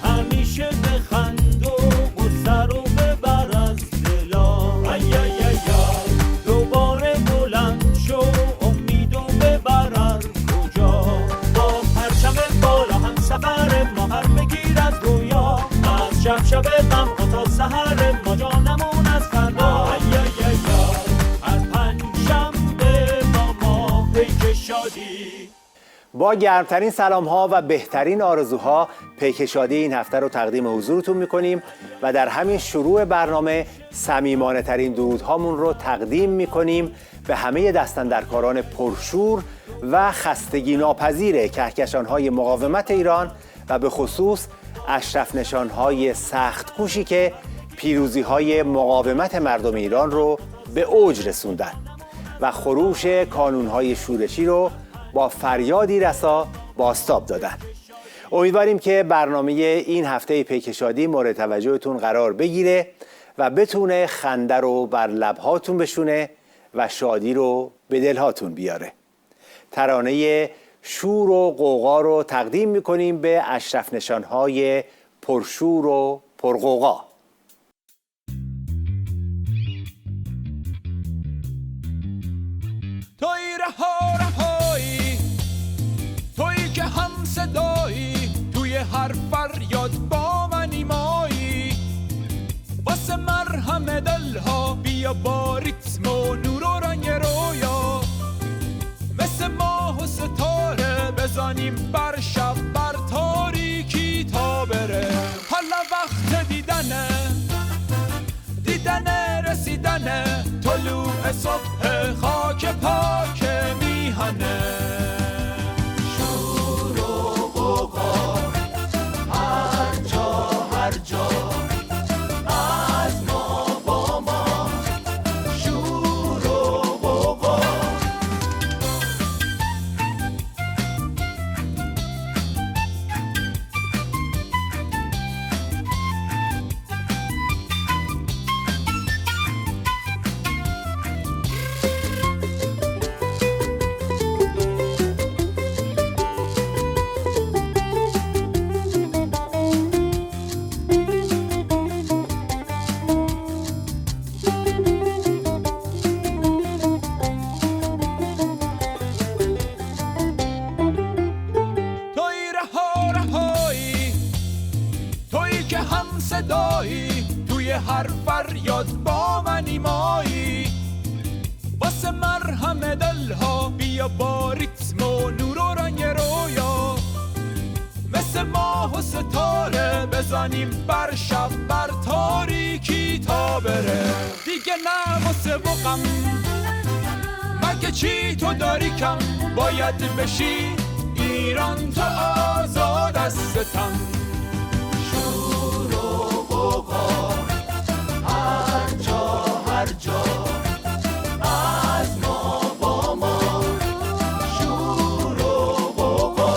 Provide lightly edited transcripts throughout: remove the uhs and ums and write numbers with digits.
همیشه بخند و سر و ببر از دلا. دوباره بلند شو امیدو ببر از کجا. با پرچم بالا هم سفر ما هر بگیر از گویا. از شب شب غم تا سحر ما جانمون از فردا. هر پنجشنبه با ما پیک شادی. با گرمترین سلام ها و بهترین آرزوها پیک شادی این هفته رو تقدیم حضورتون میکنیم و در همین شروع برنامه صمیمانه ترین درودهامون رو تقدیم میکنیم به همه دستاندرکاران پرشور و خستگی ناپذیر کهکشان‌های مقاومت ایران و به خصوص اشرف نشان‌های سخت کوشی که پیروزی‌های مقاومت مردم ایران رو به اوج رسوندن و خروش کانون‌های شورشی رو با فریادی رسا بازتاب دادن. امیدواریم که برنامه این هفته پیک شادی مورد توجهتون قرار بگیره و بتونه خنده رو بر لبهاتون بشونه و شادی رو به دلهاتون بیاره. ترانه شور و غوغا رو تقدیم میکنیم به اشرف نشانهای پرشور و پرغوغا. توی رهایی توی که هم صدایی توی هر فریاد با من ایمایی واسه مرهم دلها بیا با ریتم و نور و رنگ رویا مثل ماه و ستاره بزنیم بر شب بر تاریکی تا بره حالا وقت دیدنه رسیدنه طلوع صبح خاک پاک میهنه شور و غوغا هر جا از ما با ما شور و غوغا توی هر فریاد با من ایمایی واسه مرهم دلها بیا با ریتم و نور و رنگ رویا مثل ماه و ستاره بزنیم بر شب بر تاریکی تا بره دیگه نه واسه بقم مگه چی تو داری کم باید بشی ایران تا آزاد از ستم هر جا از ما با ما شور و غوغا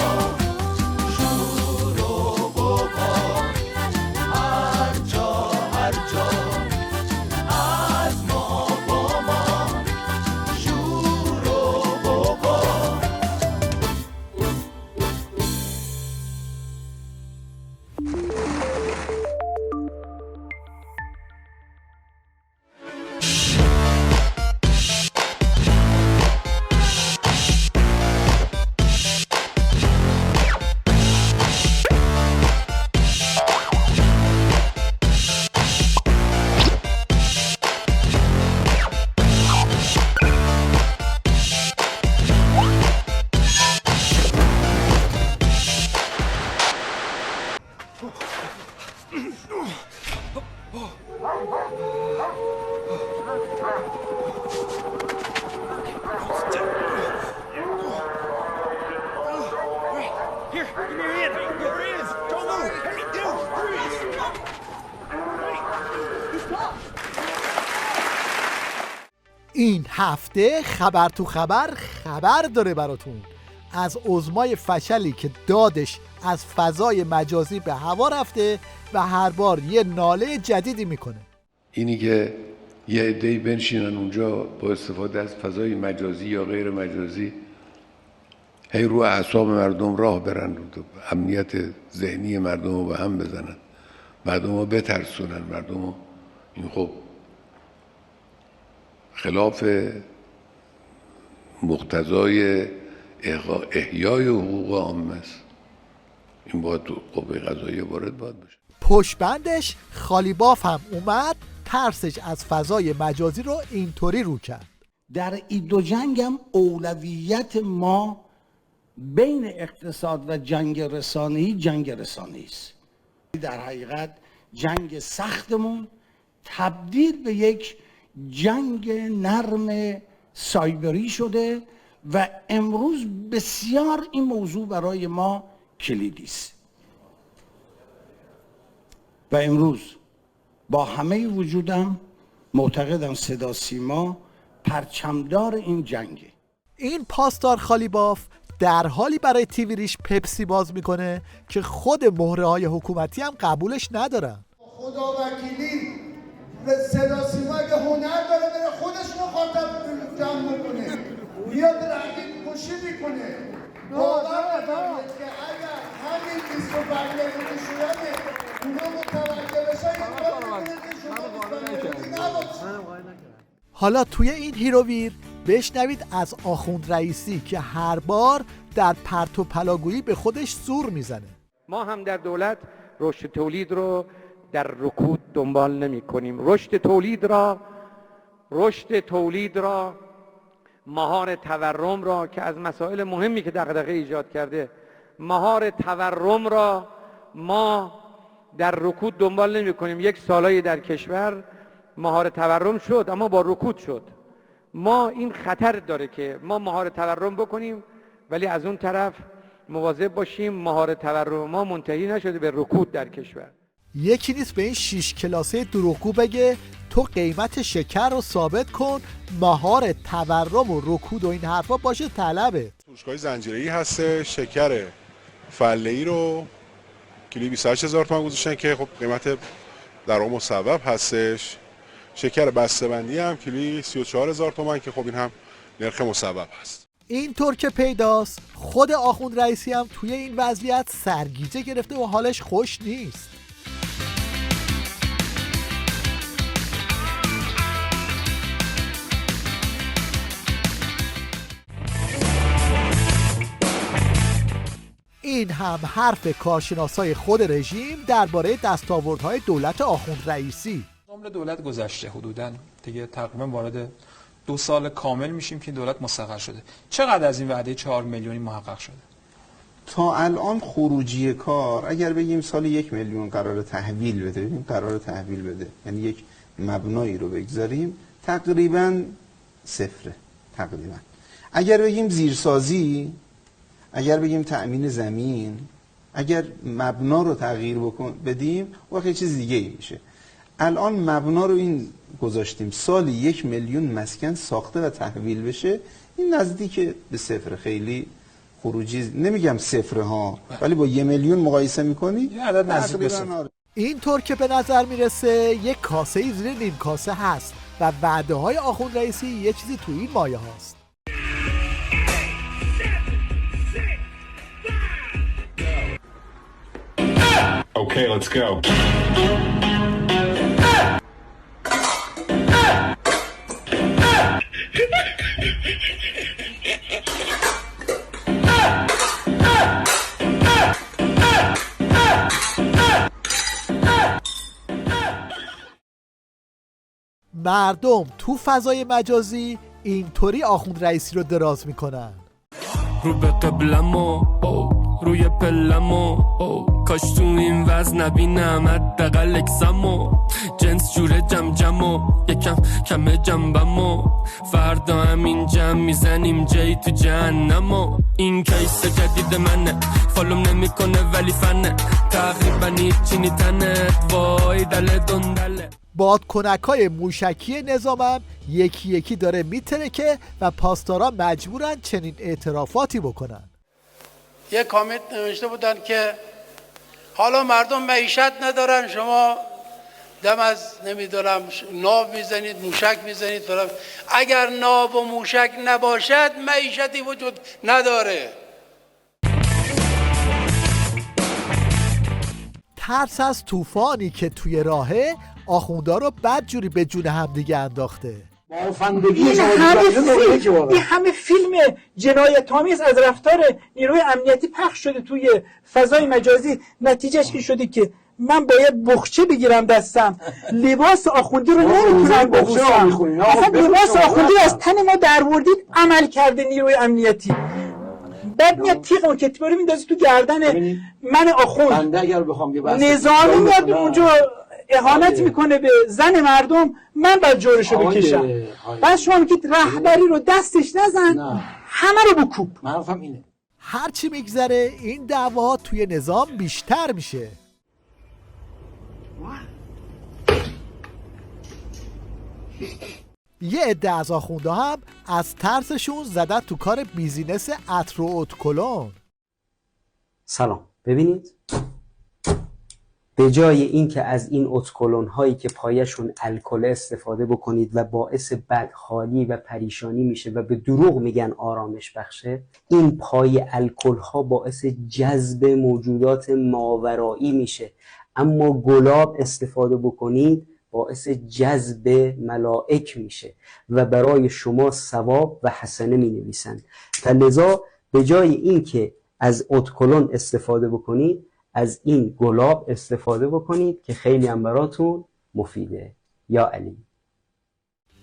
هر جا از ما با ما شور و غوغا این هفته خبر تو خبر داره براتون از عظمای فشلی که دادش از فضای مجازی به هوا رفته و هر بار یه ناله جدیدی میکنه. اینی که یه عده‌ای بنشینن اونجا با استفاده از فضای مجازی یا غیر مجازی هی رو اعصاب مردم راه برن، امنیت ذهنی مردم رو به هم بزنن، مردم رو بترسونن، مردم رو. این خب خلاف مقتضای احیای حقوق عامه است. این باید تو قوه قضاییه وارد باید بشه. پشتبندش خالیباف هم اومد ترسش از فضای مجازی رو اینطوری رو کرد. در این دو جنگ هم اولویت ما بین اقتصاد و جنگ رسانه‌ای است. در حقیقت جنگ سختمون تبدیل به یک جنگ نرم سایبری شده و امروز بسیار این موضوع برای ما کلیدی است. و امروز با همه وجودم معتقدم صدا سیما پرچمدار این جنگه. این پاسدار خالیباف در حالی برای تیوی ریش پپسی باز میکنه که خود مهره های حکومتی هم قبولش ندارن. خدا وکیلی صدا سیما اگه هنر داره بره خودش مخاطب جمع میکنه، بیاد رقیب کشی میکنه. باور نکنید که اگر همین 25 میلیون شورانه اونا متوجه بشن این کار میکنه که شما نباشید. حالا توی این هیروویر بشنوید از آخوند رئیسی که هر بار در پرت و پلاگویی به خودش زور میزنه. ما هم در دولت رشد تولید رو در رکود دنبال نمی کنیم. رشد تولید را مهار تورم را که از مسائل مهمی که دغدغه ایجاد کرده، مهار تورم را ما در رکود دنبال نمی کنیم. یک سالایی در کشور مهار تورم شد اما با رکود شد. ما این خطر داره که ما مهار تورم بکنیم ولی از اون طرف مواظب باشیم مهار تورم ما منتهی نشده به رکود در کشور. یکی نیست به این 6 کلاسه دروغگو بگه تو قیمت شکر رو ثابت کن، مهار تورم و رکود و این حرفا باشه طلبت. فروشگاه زنجیره‌ای هست، شکر فله‌ای رو کیلویی 28000 تومان گذاشتن که خب قیمت در اون مصوب هستش. شکر بسته‌بندی هم کیلویی 34000 تومان که خب این هم نرخ مصوب هست. اینطور که پیداست خود آخوند رئیسی هم توی این وضعیت سرگیجه گرفته و حالش خوش نیست. این هم حرف کارشناسای خود رژیم درباره دستاوردهای دولت آخوند رئیسی. عمر دولت گذشته حدوداً دیگه تقریبا وارد 2 سال کامل میشیم که دولت مستقر شده. چقدر از این وعده 4 میلیونی محقق شده؟ تا الان خروجی کار اگر بگیم سال 1 میلیون قرار تحویل بده، یعنی یک مبنایی رو بگذاریم تقریبا صفره تقریبا. اگر بگیم زیرسازی، اگر بگیم تأمین زمین، اگر مبنا رو تغییر بدیم وقتی چیز دیگه ای میشه. الان مبنا رو این گذاشتیم سالی 1 میلیون مسکن ساخته و تحویل بشه، این نزدیک به صفر. خیلی خروجی نمیگم صفر ها، ولی با 1 میلیون مقایسه میکنی یه عدد نزدیک به صفر. اینطور که به نظر میرسه یک کاسه زیر نیم کاسه هست و وعده های آخوند رئیسی یه چیزی تو این مایه هاست. Okay, let's go. مردم تو فضای مجازی اینطوری آخوند رئیسی رو دراز میکنن. رو به قبلمو روی پلمو کاش تو این وز نبینم حداقل اکسمو جنس جوره جمجمو یکم کمه جنبمو فردا همین جمع میزنیم جای تو جهنمو این کیس جدید منه فالوم نمیکنه ولی فنه تقریبا هیچی نیتنه وای دل دندله. بادکنکای موشکی نظامم یکی یکی داره میترکه و پاسدارا مجبورن چنین اعترافاتی بکنن. یک کامنت نوشته بودن که حالا مردم معیشت ندارن، شما دم از نمیدونم ناب میزنید، موشک میزنید فلان. اگر ناب و موشک نباشد معیشتی وجود نداره. ترس از طوفانی که توی راهه آخوندا رو بدجوری به جون همدیگه انداخته. این همه فیلم جنایت‌آمیز از رفتار نیروی امنیتی پخش شده توی فضای مجازی، نتیجهش این شده که من باید بخچه بگیرم دستم، لباس آخوندی رو نمیتونم بپوشم. اصلا لباس آخوندی از تن ما دروردید، عمل کرده نیروی امنیتی. بعد میاد تیغمو کتیبه رو میندازی تو گردن من آخوند، نظامی میاد اونجا اهانت میکنه به زن مردم، من باید جورشو بکشم. بعد شما میگید رهبری رو دستش نزن، همه رو بکوب. معرفم اینه. هرچی میگذره این دعوا توی نظام بیشتر میشه. یه عده از آخونده هم از ترسشون زدن تو کار بیزینس عطر و اتکلون. سلام، ببینید به جای اینکه از این اتکلون هایی که پایشون الکل استفاده بکنید و باعث بدحالی و پریشانی میشه و به دروغ میگن آرامش بخشه، این پای الکل ها باعث جذب موجودات ماورایی میشه. اما گلاب استفاده بکنید باعث جذب ملائک میشه و برای شما ثواب و حسنه می نویسند. لذا به جای اینکه از اتکلون استفاده بکنید از این گلاب استفاده بکنید که خیلی هم براتون مفیده. یا علی.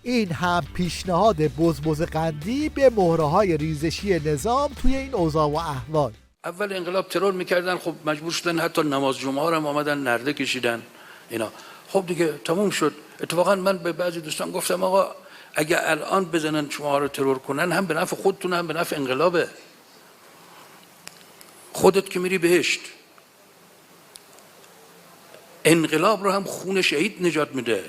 این هم پیشنهاد بزبز قندی به مهره‌های ریزشی نظام توی این اوضاع و احوال. اول انقلاب ترور میکردن، خب مجبور شدن حتی نماز جمعه ها هم آمدن نرده کشیدن اینا. خب دیگه تموم شد. اتفاقا من به بعضی دوستان گفتم آقا اگه الان بزنن شما رو ترور کنن، هم به نفع خودتون هم به نفع انقلابه. خودت که میری بهشت، انقلاب رو هم خون شهید نجات میده.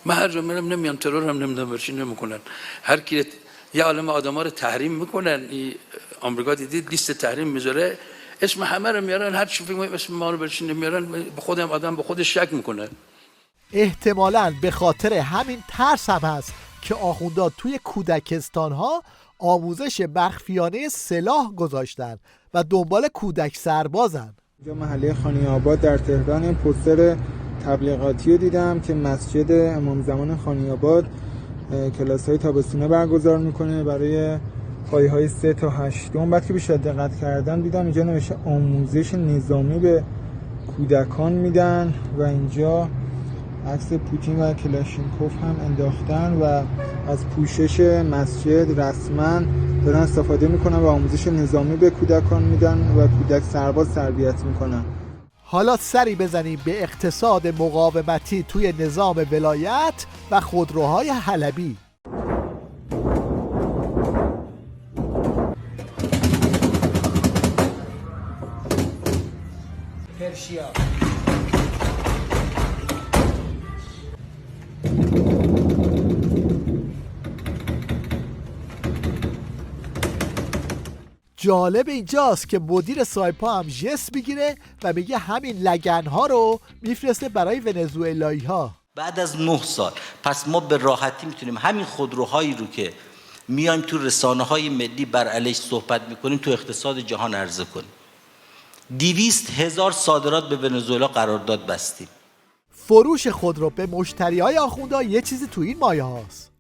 من هر جا میرم نمیان ترور هم نمیدونم برچی نمیکنن. هر کی یه عالم آدما رو تحریم میکنن. آمریکا دیدید لیست تحریم میذاره، اسم همه رو میارن، هر چی فکر اسم ما رو برچی نمیارن، به خودم آدم به خودش شک میکنه. احتمالاً به خاطر همین ترس هم هست که آخوندا توی کودکستان ها آموزش مخفیانه سلاح گذاشتن و دنبال کودک سربازن. اینجا محله خانی آباد در تهران این پوستر تبلیغاتی رو دیدم که مسجد امام زمان خانی آباد کلاس‌های تابستونه برگزار میکنه برای پایه‌های 3 تا 8. بعد که بیشتر دقت کردم دیدم اینجا نوشته آموزش نظامی به کودکان میدن و اینجا عکس پوتین و کلاشینکوف هم انداختن و از پوشش مسجد رسما دارن استفاده میکنن و آموزش نظامی به کودکان میدن و کودک سرباز تربیت میکنن. حالا سری بزنیم به اقتصاد مقاومتی توی نظام ولایت و خودروهای حلبی. پرشیا جالب اینجاست که مدیر سایپا هم جست میگیره و میگه همین لگنها رو میفرسته برای ونزوئلایی ها. بعد از 9 سال پس ما به راحتی میتونیم همین خودروهایی رو که میایم تو رسانه‌های ملی بر علیش صحبت میکنیم تو اقتصاد جهان عرضه کنیم. 200,000 صادرات به ونزوئلا قرارداد بستیم. فروش خودرو به مشتریای آخوندا یه چیزی تو این مایه هاست.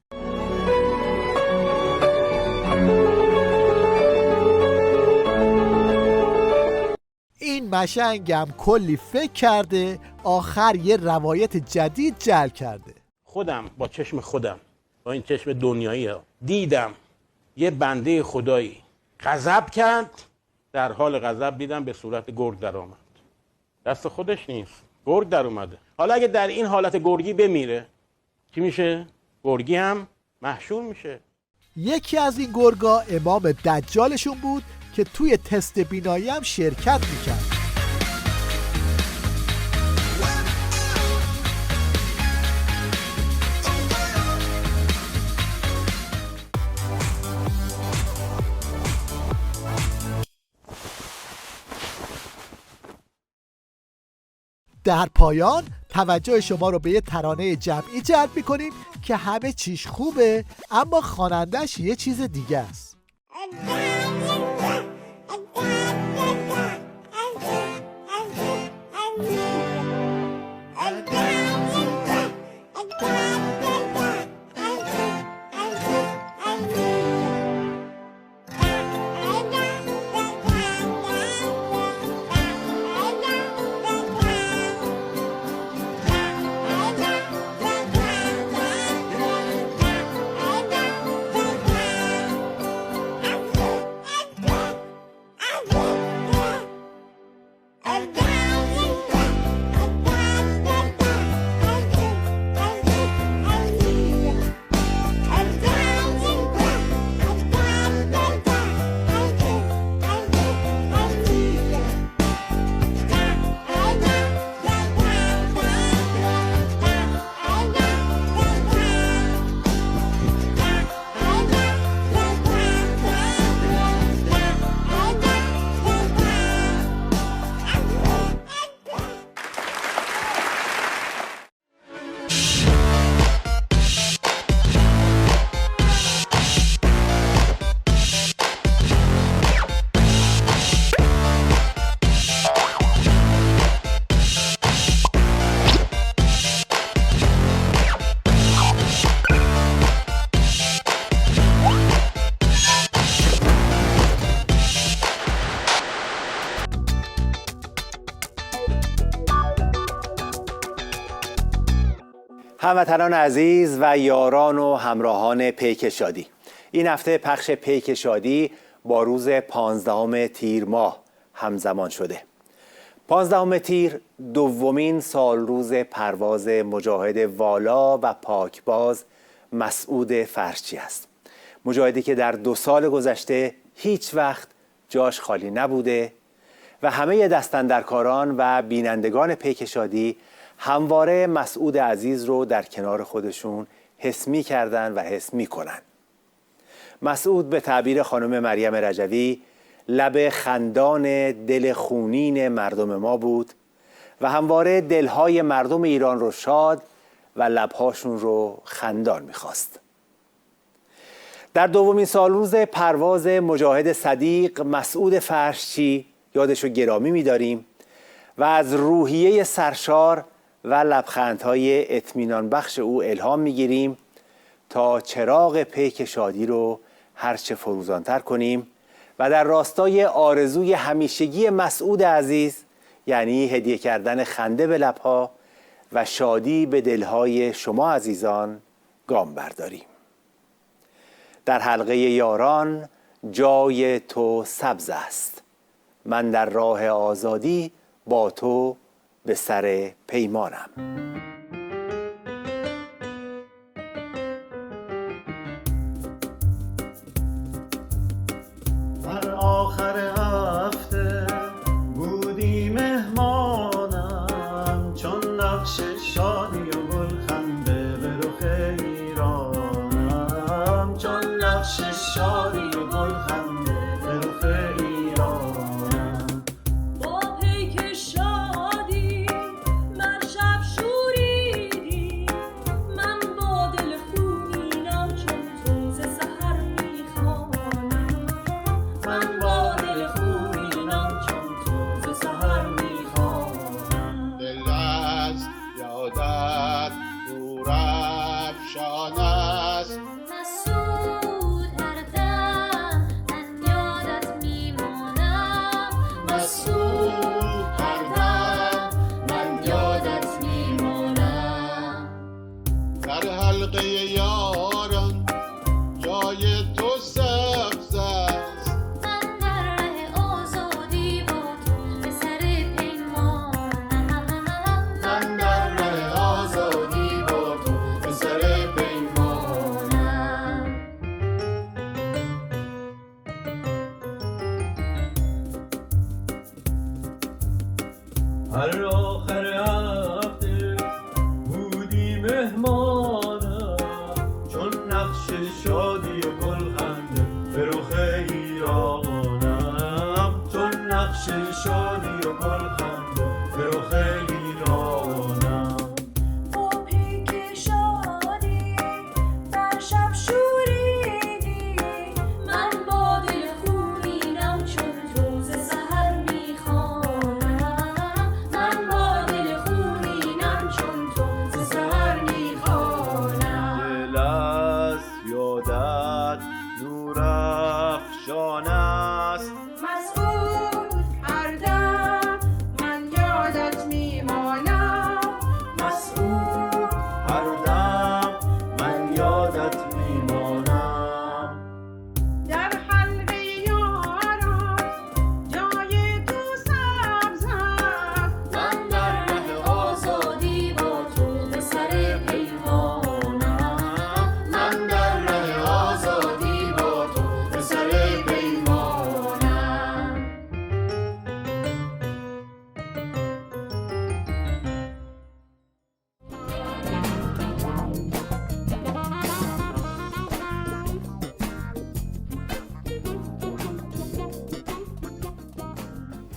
این مشنگم کلی فکر کرده، آخر یه روایت جدید جعل کرده. خودم با چشم خودم، با این چشم دنیایی ها دیدم یه بنده خدایی غضب کرد، در حال غضب دیدم به صورت گرگ در آمد. دست خودش نیست، گرگ در اومده. حالا اگه در این حالت گرگی بمیره چی میشه؟ گرگی هم محشور میشه. یکی از این گرگا امام دجالشون بود که توی تست بینایی هم شرکت میکرد. در پایان توجه شما رو به یه ترانه جمعی جلب می‌کنیم که همه چیش خوبه اما خوانندش یه چیز دیگه است. هموطنان عزیز و یاران و همراهان پیک شادی، این هفته پخش پیک شادی با روز 15 تیر ماه همزمان شده. 15 تیر دومین سال روز پرواز مجاهد والا و پاکباز مسعود فرشچی است. مجاهدی که در 2 سال گذشته هیچ وقت جاش خالی نبوده و همه دستاندرکاران و بینندگان پیک شادی همواره مسعود عزیز رو در کنار خودشون حس می‌کردن و حس می‌کنن. مسعود به تعبیر خانم مریم رجوی لب خندان دل خونین مردم ما بود و همواره دلهای مردم ایران رو شاد و لبهاشون رو خندان می‌خواست. در دومین سال روز پرواز مجاهد صدیق مسعود فرشچی یادش رو گرامی می‌داریم و از روحیه سرشار و لبخندهای اطمینان بخش او الهام میگیریم تا چراغ پیک شادی رو هرچه فروزانتر کنیم و در راستای آرزوی همیشگی مسعود عزیز، یعنی هدیه کردن خنده به لبها و شادی به دلهای شما عزیزان، گام برداریم. در حلقه یاران جای تو سبز است، من در راه آزادی با تو به سر پیمانم. در آخر هفته بودی مهمانم، چون نقش شادی و گلخنده به رخ ایرانم، چون نقش شادی و گلخنده به رخ ایرانم. با پیک شادی من شب شوریدی، من با دل خونینم چون تو ز سحر میخوانم، من با دل خونینم چون تو ز سحر میخوانم. دل از یادت دور افشان است، مسعود هر دم من یادت میمانم، مسعود هر دم من یادت میمانم. در حلقه یاران جای تو سبز است، من در ره آزادی با تو به سر پیمانم، من در ره آزادی با تو به سر پیمانم. هر آخر هفته بودی مهمانم، چون نقش شادی و گلخنده به رخ ایرانم، چون نقش شادی و گلخنده به رخ ایرانم.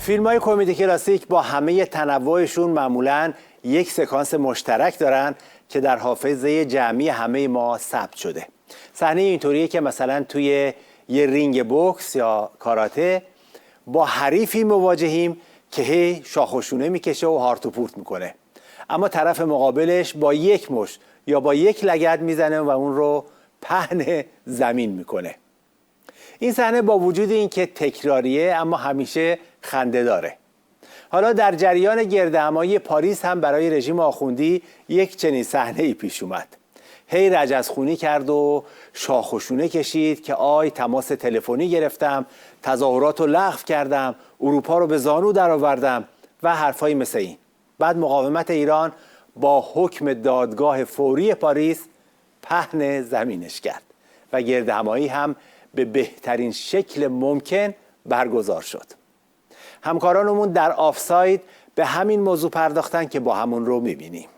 فیلم‌های کمدی کلاسیک با همه تنوعشون معمولاً یک سکانس مشترک دارن که در حافظه جمعی همه ما ثبت شده. صحنه اینطوریه که مثلا توی یه رینگ بوکس یا کاراته با حریفی مواجهیم که هی شاخ و شونه میکشه و هارت و پورت میکنه، اما طرف مقابلش با یک مشت یا با یک لگد میزنه و اون رو پهن زمین میکنه. این صحنه با وجود اینکه تکراریه اما همیشه خنده داره. حالا در جریان گردهمایی پاریس هم برای رژیم آخوندی یک چنین صحنه‌ای پیش اومد. هی رجزخونی کرد و شاخ و شونه کشید که آی تماس تلفنی گرفتم، تظاهرات رو لغو کردم، اروپا رو به زانو درآوردم و حرفایی مثل این. بعد مقاومت ایران با حکم دادگاه فوری پاریس پهن زمینش کرد و گردهمایی هم به بهترین شکل ممکن برگزار شد. همکارانمون در آفساید به همین موضوع پرداختن که با همون رو میبینیم.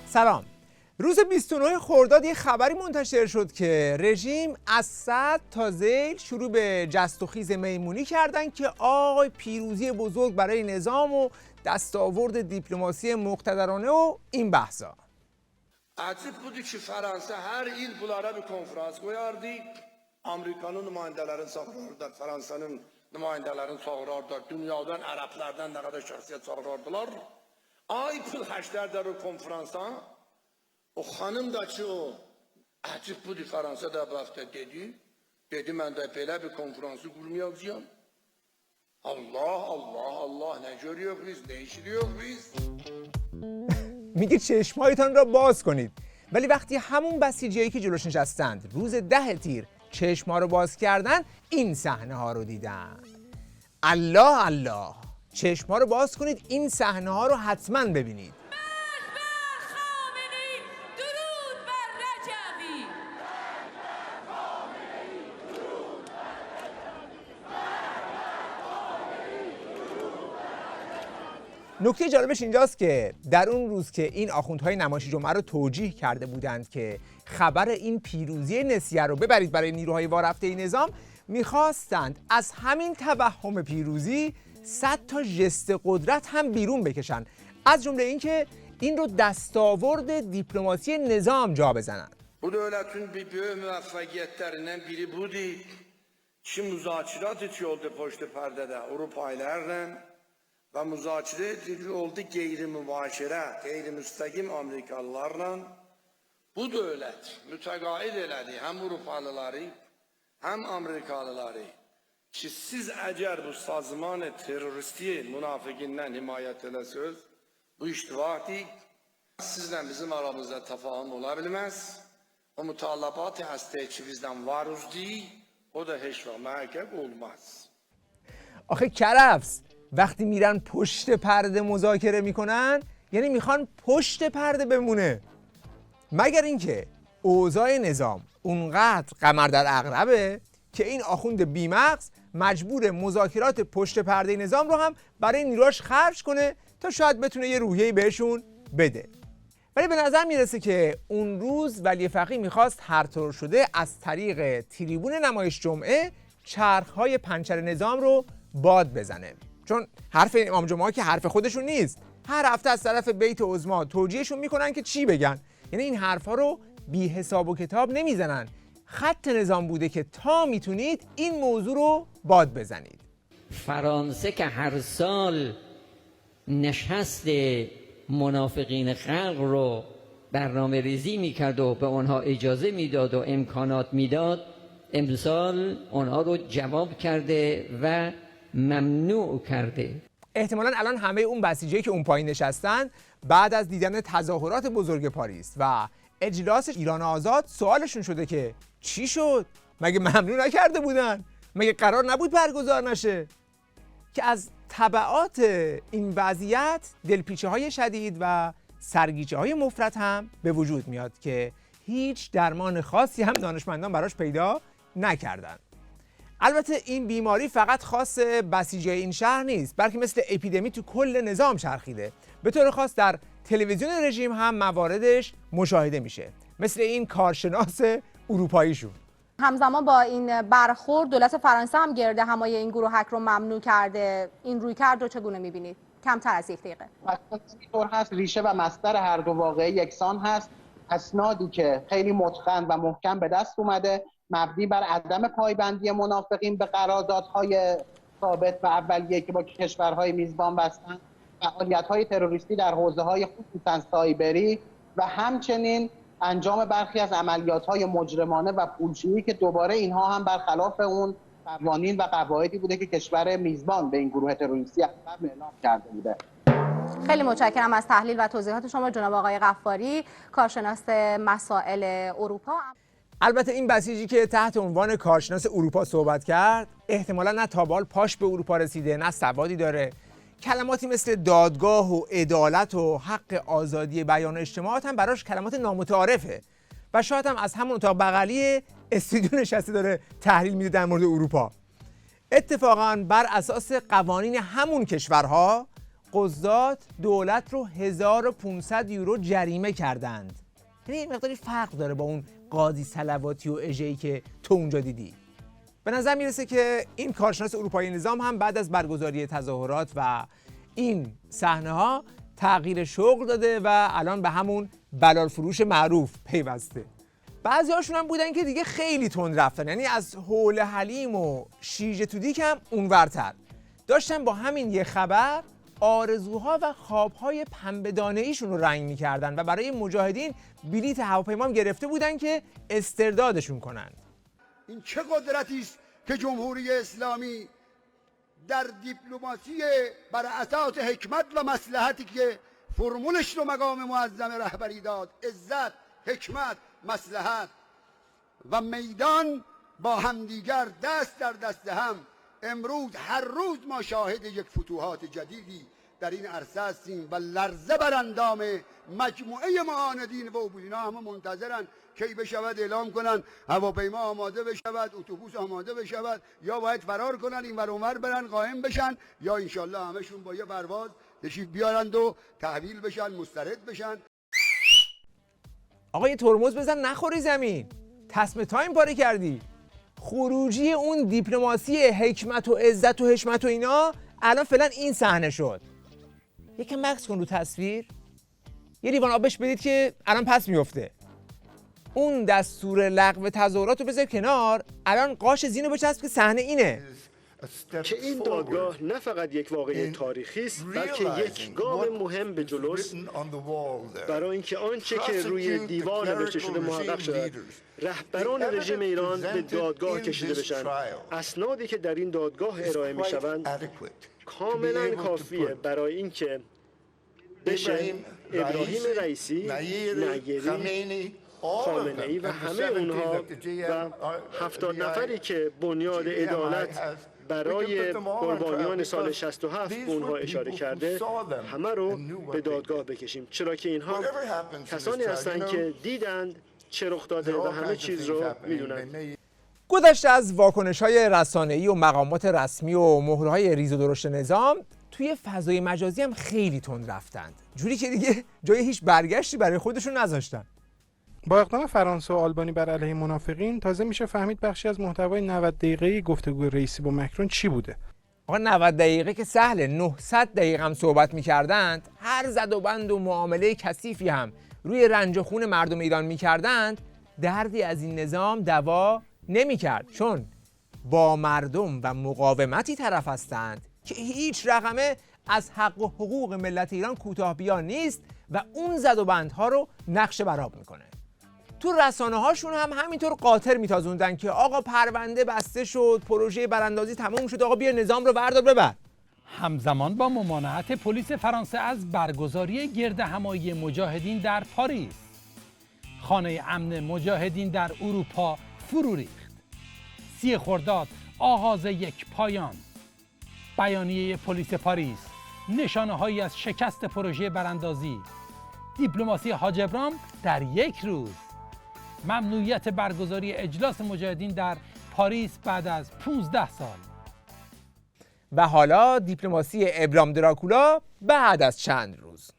سلام. روز 29 خرداد یه خبری منتشر شد که رژیم از صدر تا ذیل شروع به جست و خیز میمونی کردن که آقای پیروزی بزرگ برای نظام و دستاورد دیپلماسی مقتدرانه و این بحثا. عجیب بودی که فرانسه هر il bunlara bir konferans koyardı. Amerika'nın nümayəndələrin çağırırdılar, Fransa'nın nümayəndələrin çağırırdılar, dünyadan, Araplardan ne kadar şahsiyet çağırırdılar. Ay pıl haşlardır o konferansa. O hanım da ki o acib budi Fransa da bu hafta dedi. Dedi mən də belə bir konferansı qurmayacağım. Allah Allah Allah ne görüyoruz biz, ne işliyoruz biz. میگه چشمهایتان را باز کنید، ولی وقتی همون بسیجیایی که جلوش نشستند روز 10 تیر چشمها رو باز کردن این صحنه ها رو دیدن. الله الله، چشمها رو باز کنید، این صحنه ها رو حتما ببینید. نکته جالبش اینجاست که در اون روز که این آخوندهای نمایشی جمعه رو توجیه کرده بودند که خبر این پیروزی نسیه رو ببرید برای نیروهای وارفته نظام، میخواستند از همین توهم پیروزی 100 تا ژست قدرت هم بیرون بکشن، از جمله اینکه این رو دستاورد دیپلماسی نظام جا بزنن. Bu devletin bir büyük müveffakiyetlərindən biri budur ki, müzakirət ediyordu poştu perdede Avrupa ilerle ve müzakere ediyordu gayri-mübaşire, gayri-müstakim Amerikalılarla. Bu devlet müteqaid elədi hem Avrupalıları hem Amerikalıları ki, siz eğer bu sazman teröristi münafiqindən himayət eləsiniz, bu iştivahtır. Sizle bizim aramızda tafahüm olabilmez. O mutalabat hastayı ki bizden varuz değil, o da hiç vaqt محقق olmaz. آخه کرفس وقتی میرن پشت پرده مذاکره میکنن یعنی میخوان پشت پرده بمونه، مگر اینکه اوضاع نظام اونقدر قمر در عقربه که این آخوند بیمغز مجبور مذاکرات پشت پرده نظام رو هم برای نیروهاش خرج کنه تا شاید بتونه یه روحیه‌ای بهشون بده. ولی به نظر میرسه که اون روز ولی فقیه میخواست هر طور شده از طریق تریبون نمایش جمعه چرخهای پنچر نظام رو باد بزنه، چون حرف امام جمعه که حرف خودشون نیست، هر هفته از طرف بیت عظما توجیهشون میکنن که چی بگن، یعنی این حرفا رو بی حساب و کتاب نمیزنن، خط نظام بوده که تا میتونید این موضوع رو باد بزنید. فرانسه که هر سال نشست منافقین خلق رو برنامه ریزی میکرد و به اونها اجازه میداد و امکانات میداد، امسال اونها رو جواب کرده و ممنوع کرده. احتمالاً الان همه اون بسیجی که اون پایین نشستن بعد از دیدن تظاهرات بزرگ پاریس و اجلاس ایران آزاد سوالشون شده که چی شد؟ مگه ممنوع نکرده بودن؟ مگه قرار نبود برگزار نشه؟ که از تبعات این وضعیت دلپیچه‌های شدید و سرگیجه‌های مفرط هم به وجود میاد که هیچ درمان خاصی هم دانشمندان براش پیدا نکردند. البته این بیماری فقط خاص بسیجی این شهر نیست، بلکه مثل اپیدمی تو کل نظام چرخیده. به طور خاص در تلویزیون رژیم هم مواردش مشاهده میشه، مثل این کارشناس اروپاییشون. همزمان با این برخورد دولت فرانسه هم گرد همایی این گروهک رو ممنوع کرده. این رویکرد رو چگونه میبینید؟ کمتر از یک دقیقه. اینطور هست، ریشه و مصدر هر دو واقعه یکسان هست. اسنادی که خیلی متقن و محکم به دست اومده مبنی بر عدم پایبندی منافقین به قراردادهای ثابت و اولیه که با کشورهای میزبان بستند، فعالیت‌های تروریستی در حوزه‌های خصوصا سایبری و همچنین انجام برخی از عملیات‌های مجرمانه و پولشویی که دوباره اینها هم برخلاف اون قوانین و قواعدی بوده که کشور میزبان به این گروه تروریستی اعلام کرده بوده. خیلی متشکرم از تحلیل و توضیحات شما جناب آقای غفاری، کارشناس مسائل اروپا. البته این بسیجی که تحت عنوان کارشناس اروپا صحبت کرد احتمالاً نه تا به حال پاش به اروپا رسیده، نه سوادی داره. کلماتی مثل دادگاه و عدالت و حق آزادی بیان و اجتماعات هم براش کلمات نامتعارفه و شاید هم از همون اتاق بغلی استودیو نشسته داره تحلیل میده در مورد اروپا. اتفاقاً بر اساس قوانین همون کشورها قضات دولت رو 1500 یورو جریمه کردند. یعنی مقداری فرق داره با اون قاضی صلواتی و اژه‌ای که تو اونجا دیدی. به نظر میرسه که این کارشناس اروپایی نظام هم بعد از برگزاری تظاهرات و این صحنه‌ها تغییر شغل داده و الان به همون بلال فروش معروف پیوسته. بعضی‌هاشون هم بودن که دیگه خیلی تند رفتن، یعنی از حول حلیم و شیرجه تودیک هم اونورتر داشتن با همین یه خبر آرزوها و خوابهای پنبه‌دانه ایشون رو رنگ می‌کردن و برای مجاهدین بلیط هواپیما هم گرفته بودن که استردادشون کنن. این چه قدرتی است که جمهوری اسلامی در دیپلماسی بر اساس حکمت و مصلحتی که فرمولش رو مقام معظم رهبری داد، عزت، حکمت، مصلحت و میدان با همدیگر دست در دست هم، امروز هر روز ما شاهد یک فتوحات جدیدی در این عرصه هستیم و لرزه بر اندام مجموعه معاندین و عبودینا همه منتظرن کی بشود اعلام کنن هواپیما آماده بشود، اتوبوس آماده بشود، یا باید فرار کنن این ور اونور برن قائم بشن، یا انشالله همشون با یه پرواز تشریف بیارند و تحویل بشن، مسترد بشن. آقا یه ترمز بزن نخوری زمین، تصم تایم پاره کردی. خروجی اون دیپلماسی حکمت و عزت و حشمت و اینا الان فعلا این صحنه شد. یکم مکس کن رو تصویر، یه لیوان آبش بدید که الان پس میفته. اون دستور لغو تظاهرات رو بذار کنار، الان قاش زینو بچسب که صحنه اینه. که این دادگاه نه فقط یک واقعه تاریخی است، بلکه یک گام مهم به جلوست برای اینکه آنچه که روی دیوار نوشته شده محقق شود. رهبران رژیم ایران به دادگاه کشیده بشن. اسنادی که در این دادگاه ارائه میشوند کاملا کافیه برای اینکه بشه ابراهیم رئیسی، نیری، خامنه‌ای و همه اونها و 70 نفری که بنیاد عدالت برای قربانیان سال 67 به اونها اشاره کرده، همه رو به دادگاه بکشیم، چرا که اینها کسانی هستند که دیدند چه رخ داده و همه چیز رو میدونند. گذشته از واکنش‌های رسانه‌ای و مقامات رسمی و مهرهای ریز و درشت نظام، توی فضای مجازی هم خیلی تند رفتند، جوری که دیگه جای هیچ برگشتی برای خودشون نذاشتن. با اقدام فرانسه و آلبانی بر علیه منافقین تازه میشه فهمید بخشی از محتوای 90 دقیقه‌ای گفتگوی رئیسی با مکرون چی بوده. آقا 90 دقیقه که سهله، 900 دقیقه هم صحبت میکردند، هر زد و بند و معامله کثیفی هم روی رنج و خون مردم ایران میکردند، دردی از این نظام دوا نمیکرد، چون با مردم و مقاومتی طرف هستند که هیچ رقمه از حق و حقوق ملت ایران کوتاه بیا نیست و اون زد و بندها رو نقش برآب میکنه. تو رسانه هاشون هم همینطور قاطر میتازوندن که آقا پرونده بسته شد، پروژه براندازی تموم شد، آقا بیا نظام رو بردار ببر. همزمان با ممانعت پلیس فرانسه از برگزاری گرد همایی مجاهدین در پاریس، خانه امن مجاهدین در اروپا فرو ریخت. 30 خرداد آغاز یک پایان. بیانیه پلیس پاریس، نشانه‌هایی از شکست پروژه براندازی، دیپلماسی حاج ابراهیم در یک روز، ممنوعیت برگزاری اجلاس مجاهدین در پاریس بعد از 15 سال و حالا دیپلماسی ابرام دراکولا بعد از چند روز.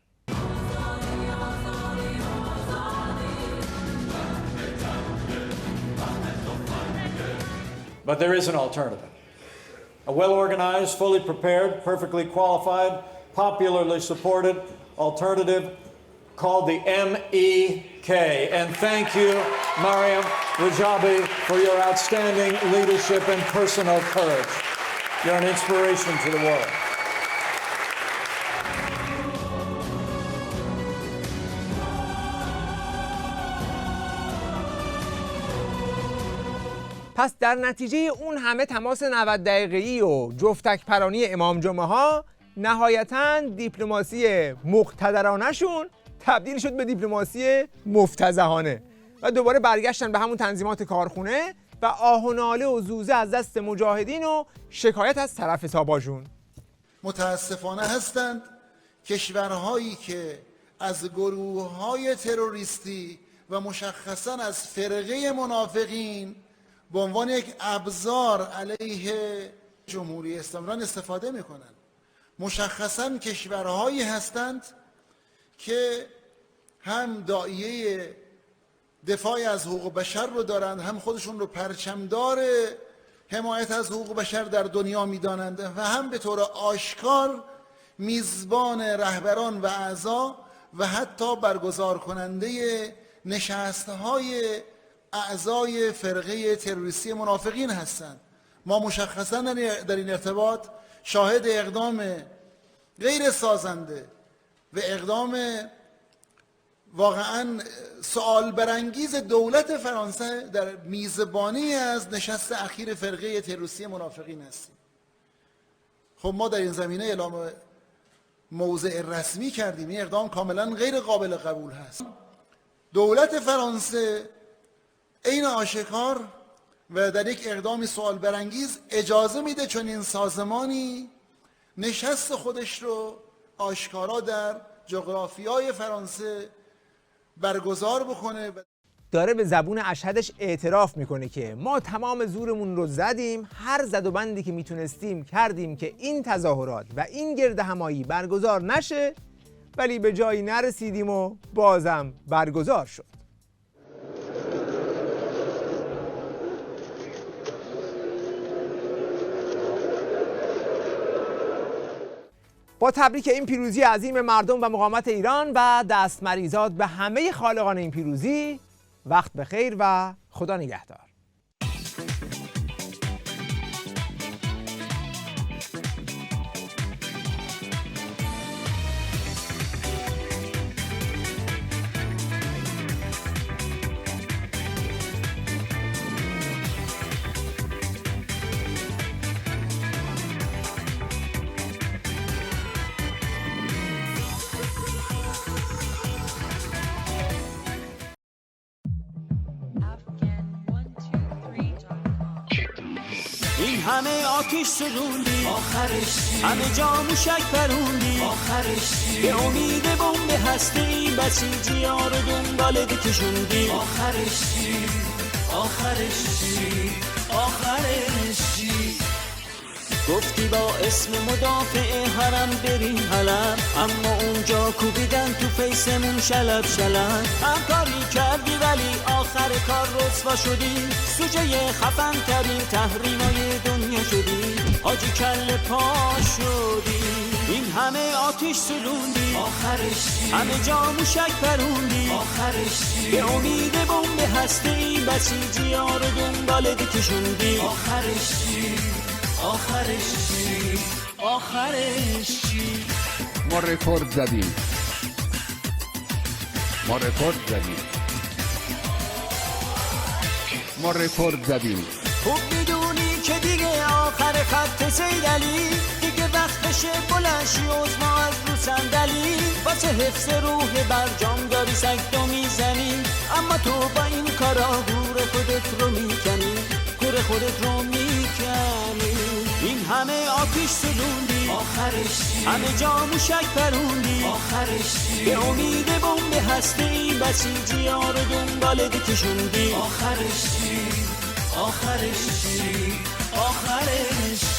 But there is an alternative. A well-organized, fully prepared, perfectly qualified, popularly supported alternative called the MEK. And thank you, Mariam Rajabi, for your outstanding leadership and personal courage. You're an inspiration to the world. پس در نتیجه اون همه تماس 90 دقیقه‌ای و جفتک پرانی امام جمعه ها نهایتاً دیپلماسی مقتدرانشون تبدیل شد به دیپلماسی مفتضحانه و دوباره برگشتن به همون تنظیمات کارخونه و آه و ناله و زوزه از دست مجاهدین و شکایت از طرف حساباشون. متاسفانه هستند کشورهایی که از گروه‌های تروریستی و مشخصاً از فرقه منافقین به عنوان یک ابزار علیه جمهوری اسلامی استفاده میکنند. مشخصاً کشورهایی هستند که هم داعیه دفاع از حقوق بشر رو دارند، هم خودشون رو پرچمدار حمایت از حقوق بشر در دنیا میدانند و هم به طور آشکار میزبان رهبران و اعضا و حتی برگزار کننده نشست‌های اعضای فرقه تروریستی منافقین هستند. ما مشخصاً در این ارتباط شاهد اقدام غیر سازنده و اقدام واقعاً سوال برانگیز دولت فرانسه در میزبانی از نشست اخیر فرقه تروریستی منافقین هستیم. خب ما در این زمینه اعلام موضع رسمی کردیم. این اقدام کاملاً غیر قابل قبول هست. دولت فرانسه عین آشکار و در یک اقدام سوال برانگیز اجازه میده چون این سازمانی نشست خودش رو آشکارا در جغرافیای فرانسه برگزار بکنه. داره به زبون اشهدش اعتراف میکنه که ما تمام زورمون رو زدیم، هر زد و بندی که میتونستیم کردیم که این تظاهرات و این گرد همایی برگزار نشه، ولی به جایی نرسیدیم و بازم برگزار شد. با تبریک این پیروزی عظیم مردم و مقاومت ایران و دستمریزاد به همه خالقان این پیروزی، وقت بخیر و خدا نگهدار. این همه آتیش سوزوندی آخرش همه جا موشک پروندی آخرش به امید بمب هستی بسیجی ها رو دنبال کشوندی آخرش آخرش گفتی با اسم مدافع حرم بریم حلب، اما اونجا کوبیدن تو فیسمون شلب شلب. همکاری کردی ولی آخر کار رسوا شدی، سوژه خفن ترین تحریمای دنیا شدی، حاجی کله پا شدی. این همه آتیش سلوندی آخرش همه جا موشک پروندی آخرش به امید بمب هستی بسیجی ها رو دنبال کشوندی آخرش چی؟ ما رکورد زدیم خوب میدونی که دیگه آخر خط سیدلی، دیگه وقتشه بلنشی عزما از رو صندلی، واسه حفظ روح برجام داری سگدو میزنی، اما تو با این کارا گور خودت رو میکنی. این همه آتیش سوزوندی آخرش همه جا موشک پروندی آخرش به امید بمب هسته‌ای بسیجی‌ها رو دنبالت کشوندی آخرش آخرش آخرش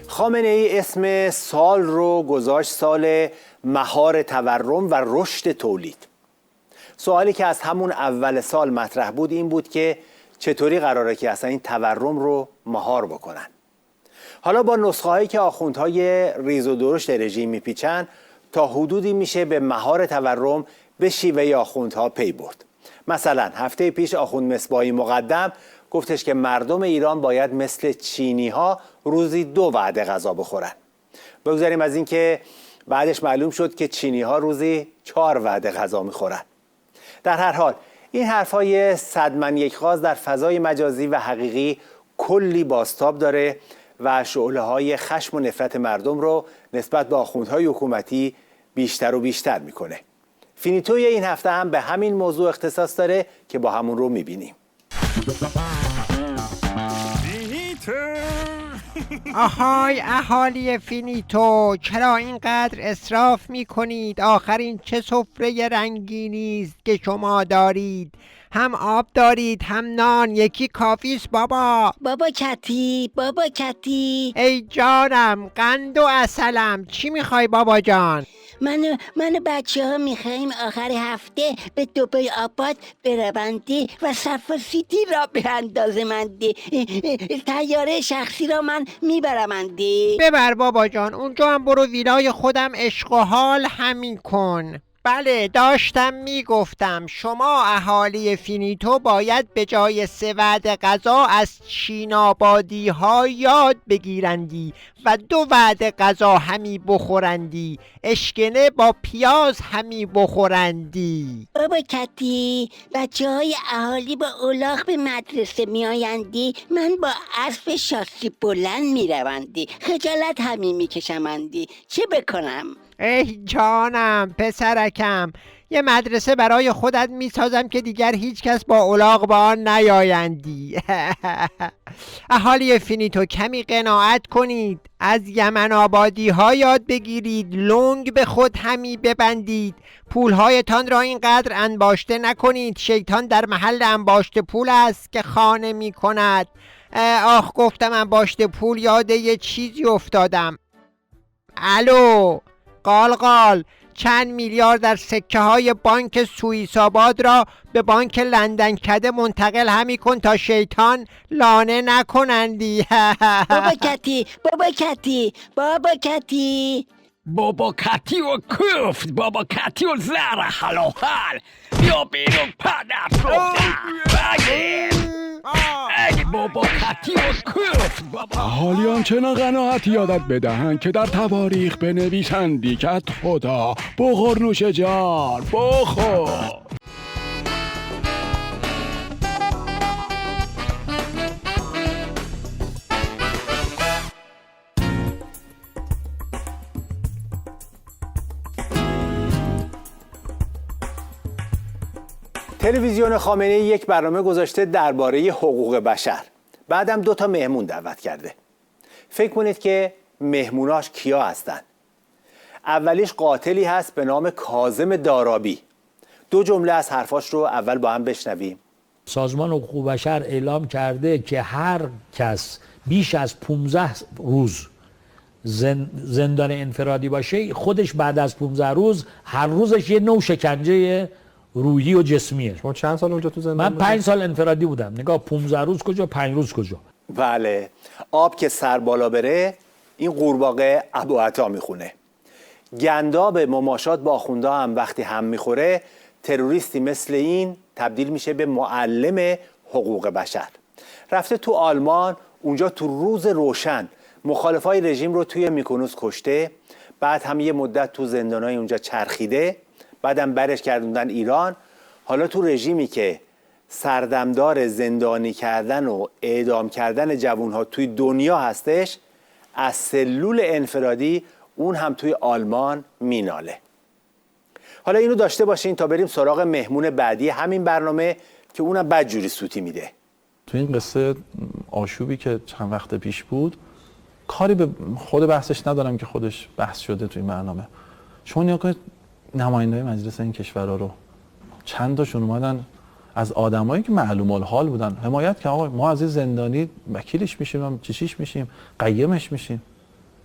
خامنه ای اسم سال رو گذاشت سال مهار تورم و رشد تولید. سوالی که از همون اول سال مطرح بود این بود که چطوری قراره که اصلا این تورم رو مهار بکنن. حالا با نسخه هایی که آخوندهای ریز و درشت رژیم میپیچن تا حدودی میشه به مهار تورم به شیوه آخوندها پی برد. مثلا هفته پیش آخوند مصباحی مقدم گفتش که مردم ایران باید مثل چینی ها روزی 2 وعده غذا بخورن. بگذاریم از این که بعدش معلوم شد که چینی ها روزی 4 وعده غذا میخورن. در هر حال این حرفای 100 من یک غاز در فضای مجازی و حقیقی کلی بازتاب داره و شعله های خشم و نفرت مردم رو نسبت به آخوندهای حکومتی بیشتر و بیشتر میکنه. فینیتوی این هفته هم به همین موضوع اختصاص داره که با همون رو میبینیم. آهای اهالی فینیتو، چرا اینقدر اسراف میکنید؟ آخرین چه سفره رنگینی است که شما دارید؟ هم آب دارید هم نان، یکی کافیست بابا. بابا کتی ای جانم، قند و عسلم، چی میخوای بابا جان؟ من و بچه ها میخواییم آخر هفته به دبی آباد بروندی و صرف سیتی را بیندازمندی. طیاره شخصی را من میبرمندی. ببر بابا جان، اونجا هم برو ویلای خودم عشق و حال همین کن. بله داشتم میگفتم شما اهالی فینیتو باید به جای 3 وعده غذا از چینابادی ها یاد بگیرندی و 2 وعده غذا همی بخورندی، اشکنه با پیاز همی بخورندی. بابا کتی، بچه های اهالی با الاغ به مدرسه می آیندی، من با اسب شاسی بلند می روندی، خجالت همی می کشمندی، چه بکنم؟ ای جانم پسرکم، یه مدرسه برای خودت میسازم که دیگر هیچ کس با الاغ با آن نیایندی. اهالی فینیتو کمی قناعت کنید، از یمن آبادی ها یاد بگیرید، لنگ به خود همی ببندید، پولهایتان را اینقدر انباشته نکنید، شیطان در محل انباشته پول است که خانه می کند. آخ گفتم انباشته پول، یاد یه چیزی افتادم. الو قال چند میلیارد در سکه های بانک سوئیس آباد را به بانک لندن کده منتقل همی کن تا شیطان لانه نکنندی. بابا کتی بابا کتی و کفت، بابا کتی و زهر حلاحل، بیا بیرون پدر سوختم ای بابا کتی و کفت. اهالیان چنان قناعت یادت بدهند که در تواریخ بنویسندی که خدا بخور نوش جان بخور. تلویزیون خامنه ای یک برنامه گذاشته درباره حقوق بشر. بعدم 2 تا مهمون دعوت کرده. فکر کنید که مهموناش کیا هستن؟ اولیش قاتلی هست به نام کاظم دارابی. 2 جمله از حرفاش رو اول با هم بشنویم. سازمان حقوق بشر اعلام کرده که هر کس بیش از 15 روز زندان انفرادی باشه، خودش بعد از 15 روز هر روزش یه نوع شکنجه روحی و جسمیه. شما چند سال اونجا تو زندان من 5 سال انفرادی بودم. نگاه 15 روز کجا 5 روز کجا. بله، آب که سر بالا بره این قورباغه ابوعطا میخونه. گنداب مماشات با آخوندا هم وقتی هم میخوره، تروریستی مثل این تبدیل میشه به معلم حقوق بشر. رفته تو آلمان، اونجا تو روز روشن مخالفای رژیم رو توی میکونوس کشته، بعد هم یه مدت تو زندانای اونجا چرخیده، بعدم برش گردوندن ایران. حالا تو رژیمی که سردمدار زندانی کردن و اعدام کردن جوانها توی دنیا هستش، از سلول انفرادی اون هم توی آلمان میناله. حالا اینو داشته باشین تا بریم سراغ مهمون بعدی همین برنامه که اونم بدجوری سوتی میده. تو این قصه آشوبی که چند وقت پیش بود، کاری به خود بحثش ندارم که خودش بحث شده توی برنامه. شما نیا کنید نماینده‌های مجلس این کشورها رو، چند تاشون اومدن از آدمایی که معلوم الحال بودن حمایت که آقا ما از این زندانی وکیلش میشیم، چیشیش میشیم، قیمش میشیم.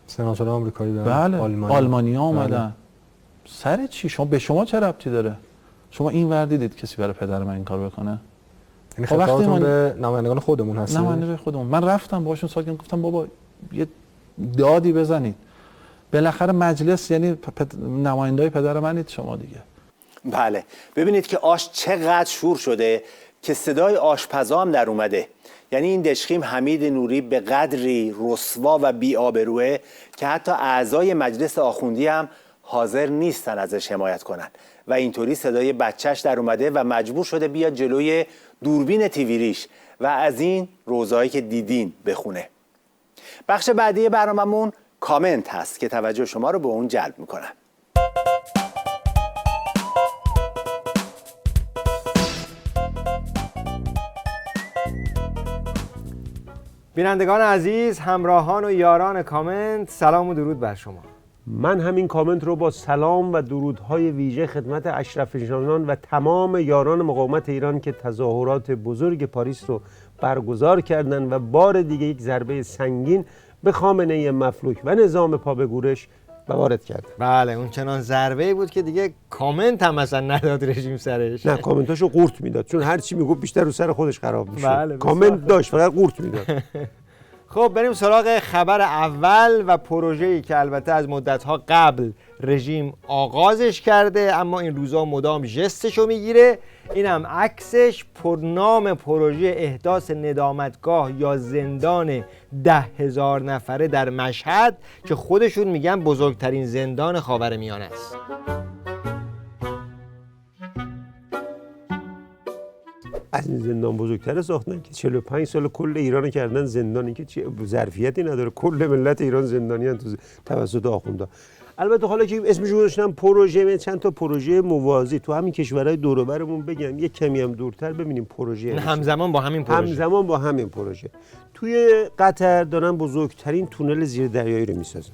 سناتور آمریکایی و بله. آلمانی‌ها اومدن. سر چی؟ شما به شما چه ربطی داره؟ شما این ور دیدید کسی برای پدر من این کار بکنه؟ یعنی خطابتون به نمایندگان خودمون هست؟ نماینده خودمون. من رفتم باهاشون سال گفتم بابا یه دادی بزنید. بالاخره مجلس یعنی نماینده‌های پدر منید شما دیگه. بله، ببینید که آش چقدر شور شده که صدای آشپزا هم در اومده. یعنی این دشخیم حمید نوری به قدری رسوا و بی‌آبروئه که حتی اعضای مجلس آخوندی هم حاضر نیستن ازش حمایت کنن و اینطوری صدای بچهش در اومده و مجبور شده بیاد جلوی دوربین تیویریش و از این روزایی که دیدین بخونه. بخش بعدی برنامه‌مون کامنت هست که توجه شما رو به اون جلب میکنن. بینندگان عزیز، همراهان و یاران کامنت، سلام و درود بر شما. من همین کامنت رو با سلام و درودهای ویژه خدمت اشرف نژادان و تمام یاران مقاومت ایران که تظاهرات بزرگ پاریس رو برگزار کردن و بار دیگه یک ضربه سنگین به خامنه‌ای مفلوک و نظام پا به گورش وارد کرد. بله، اون چنان ضربه‌ای بود که دیگه کامنت هم مثلا نداد رژیم سرش. نه، کامنتاشو قورت میداد، چون هر چی میگفت بیشتر رو سر خودش خراب میشد. بله، کامنت داشت فقط قورت میداد. خب بریم سراغ خبر اول و پروژه‌ای که البته از مدت‌ها قبل رژیم آغازش کرده اما این روزا مدام ژستشو میگیره. اینم عکسش، پرنام پروژه احداث ندامتگاه یا زندان 10,000 نفره در مشهد که خودشون میگن بزرگترین زندان خاورمیانه است. از این زندان بزرگتر ساختن که 45 سال کل ایران کردن زندانی که چه ظرفیتی نداره. کل ملت ایران زندانی ان توسط آخوندا. البته حالا که اسمش رو گذاشتم پروژه، چند تا پروژه موازی تو همین کشورهای دور و برمون بگم، یک کمی هم دورتر ببینیم پروژه همزمان با همین پروژه توی قطر دارن بزرگترین تونل زیر دریایی رو میسازن.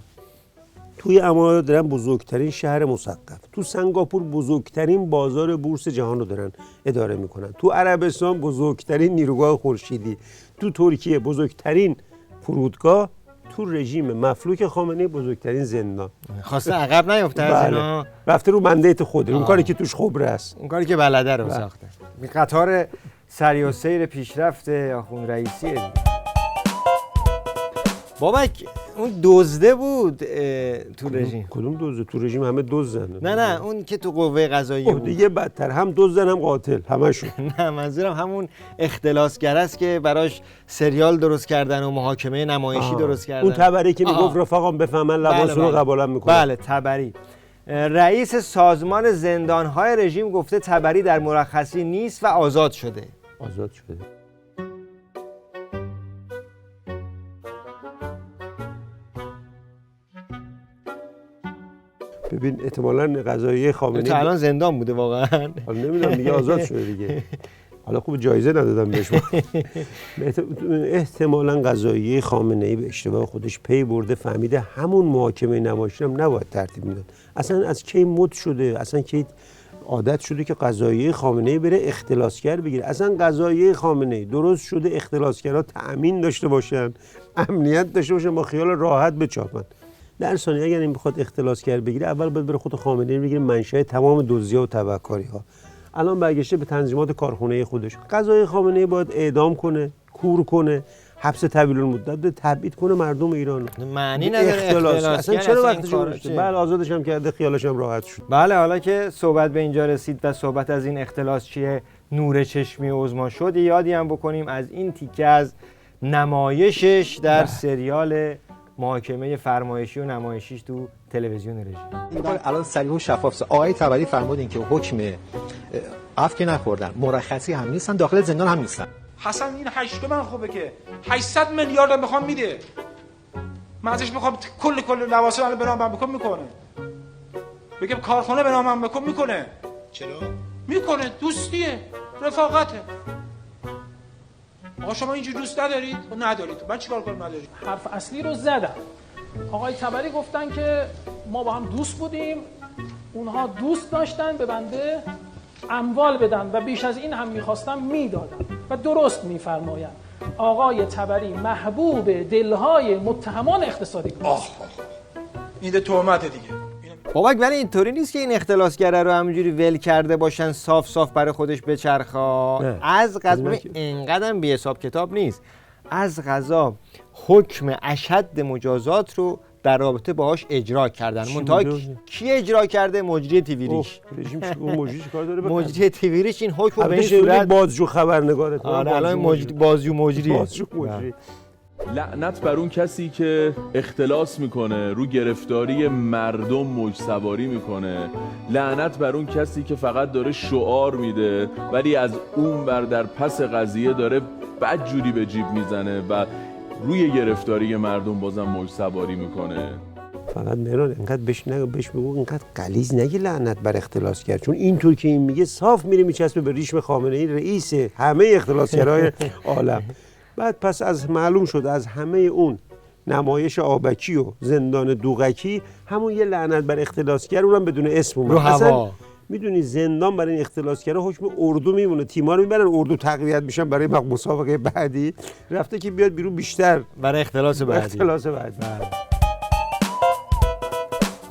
توی امارات دارن بزرگترین شهر مثقف. تو سنگاپور بزرگترین بازار بورس جهان رو دارن اداره میکنن. تو عربستان بزرگترین نیروگاه خورشیدی. تو ترکیه بزرگترین فرودگاه. تو رژیم مفلوک خامنه‌ای بزرگترین زندان. خواسته عقب نیفته از اینا. رفته رو مندیت خود. اون کاری که توش خبره است. اون کاری که بلده رو ساخته. قطار سری و سیر پیشرفت آخوند رئیسی. بابک اون دزده بود تو رژیم. کدوم دزده؟ تو رژیم همه دزدن. نه اون که تو قوه قضاییه بود. دیگه بدتر، هم دزدن هم قاتل همشون. نه منظورم همون اختلاسگر است که براش سریال درست کردن و محاکمه نمایشی درست کردن. اون تبری که میگفت رفقام بفهمن لباسونو قبالم میکنن. بله تبری. رئیس سازمان زندانهای رژیم گفته تبری در مرخصی نیست و آزاد شده. ببین احتمالاً قضاییه خامنه‌ای تا الان زندان بوده واقعا. حالا نمیدونم دیگه آزاد شده دیگه. حالا خوب جایزه ندادم بهش. احتمالاً قضاییه خامنه‌ای به اشتباه خودش پی برده، فهمیده همون محاکمه نمایشی هم نباید ترتیب میداد. اصلا از کی مد شده، اصلا کی عادت شده که قضاییه خامنه‌ای بره اختلاسگر بگیره. اصلا قضاییه خامنه‌ای درست شده اختلاسگرها تأمین داشته باشن، امنیت داشته باشن، با خیال راحت بچاپن. در ثانیه اگر این بخواد اختلاسگر بگیره، اول باید بره خود خامنه‌ای بگیره منشأ تمام دزدی‌ها و تبهکاری‌ها. الان برگشته به تنظیمات کارخانه خودش. قضای خامنه‌ای باید اعدام کنه، کور کنه، حبس طویل المدت بده، تبعید کنه مردم ایران. معنی نداره اختلاس. اصلا چرا وقتش گذشته؟ بله آزادش هم کرده، خیالش هم راحت شد. بله حالا که صحبت به اینجا رسید و صحبت از این اختلاس چیه نور چشمی عظما شد، یادی هم بکنیم از این تیکه از نمایشش در سریال محاکمه فرمایشی و نمایشیش تو تلویزیون رژیم. الان صریح و شفاف آقای تبری فرمودین که حکم عفو که نخوردن، مرخصی هم نیستن، داخل زندان هم نیستن. حسن این 8 من خوبه که 800 میلیارد میخوام میده. من ازش میخوام کل لواسه منو به نامم بکن میکنه. بگم کارخونه به نامم بکن میکنه. چرا؟ میکنه، دوستیه، رفاقته. آقا شما اینجوری دوست ندارید؟ ندارید. من چیکار کنم ندارید؟ حرف اصلی رو زدم. آقای تبری گفتن که ما با هم دوست بودیم، اونها دوست داشتن به بنده اموال بدن و بیش از این هم میخواستم میدادن و درست میفرمایند. آقای تبری محبوب دلهای متهمان اقتصادی بود. این ده تهمت دیگه. بابک ولی اینطوری نیست که این اختلاسگره رو همونجوری ول کرده باشن صاف صاف برای خودش بچرخا. از قضا اینقدر بی حساب کتاب نیست. از قضا حکم اشد مجازات رو در رابطه باهاش اجرا کردن. منتها کی اجرا کرده؟ مجری تیویریش. مجری چیکار داره بکنه؟ مجری تیویریش این حکم رو به این صورت بازجو خبرنگاره. آره الان مجری. لعنت بر اون کسی که اختلاس میکنه، رو گرفتاری مردم موج سواری میکنه. لعنت بر اون کسی که فقط داره شعار میده ولی از اون بر در پس قضیه داره بدجوری به جیب میزنه و روی گرفتاری مردم بازم موج سواری میکنه. فقط مهران انقدر بهش بگو اینقدر غلیظ نگی لعنت بر اختلاسگر، چون اینطور که این میگه صاف میره میچسبه به ریشم خامنه‌ای، رئیس همه اختلاسگرای عالم. بعد پس از معلوم شد از همه اون نمایش آبکی و زندان دوغکی همون یه لعنت بر اختلاسگر، اونم بدون اسم اومد. اصلا میدونی زندان برای این اختلاسگرا حکم اردو میمونه، تیم‌ها رو میبرن اردو تقویت میشن برای مسابقه بعدی، رفته که بیاد بیرون بیشتر برای اختلاس بعدی.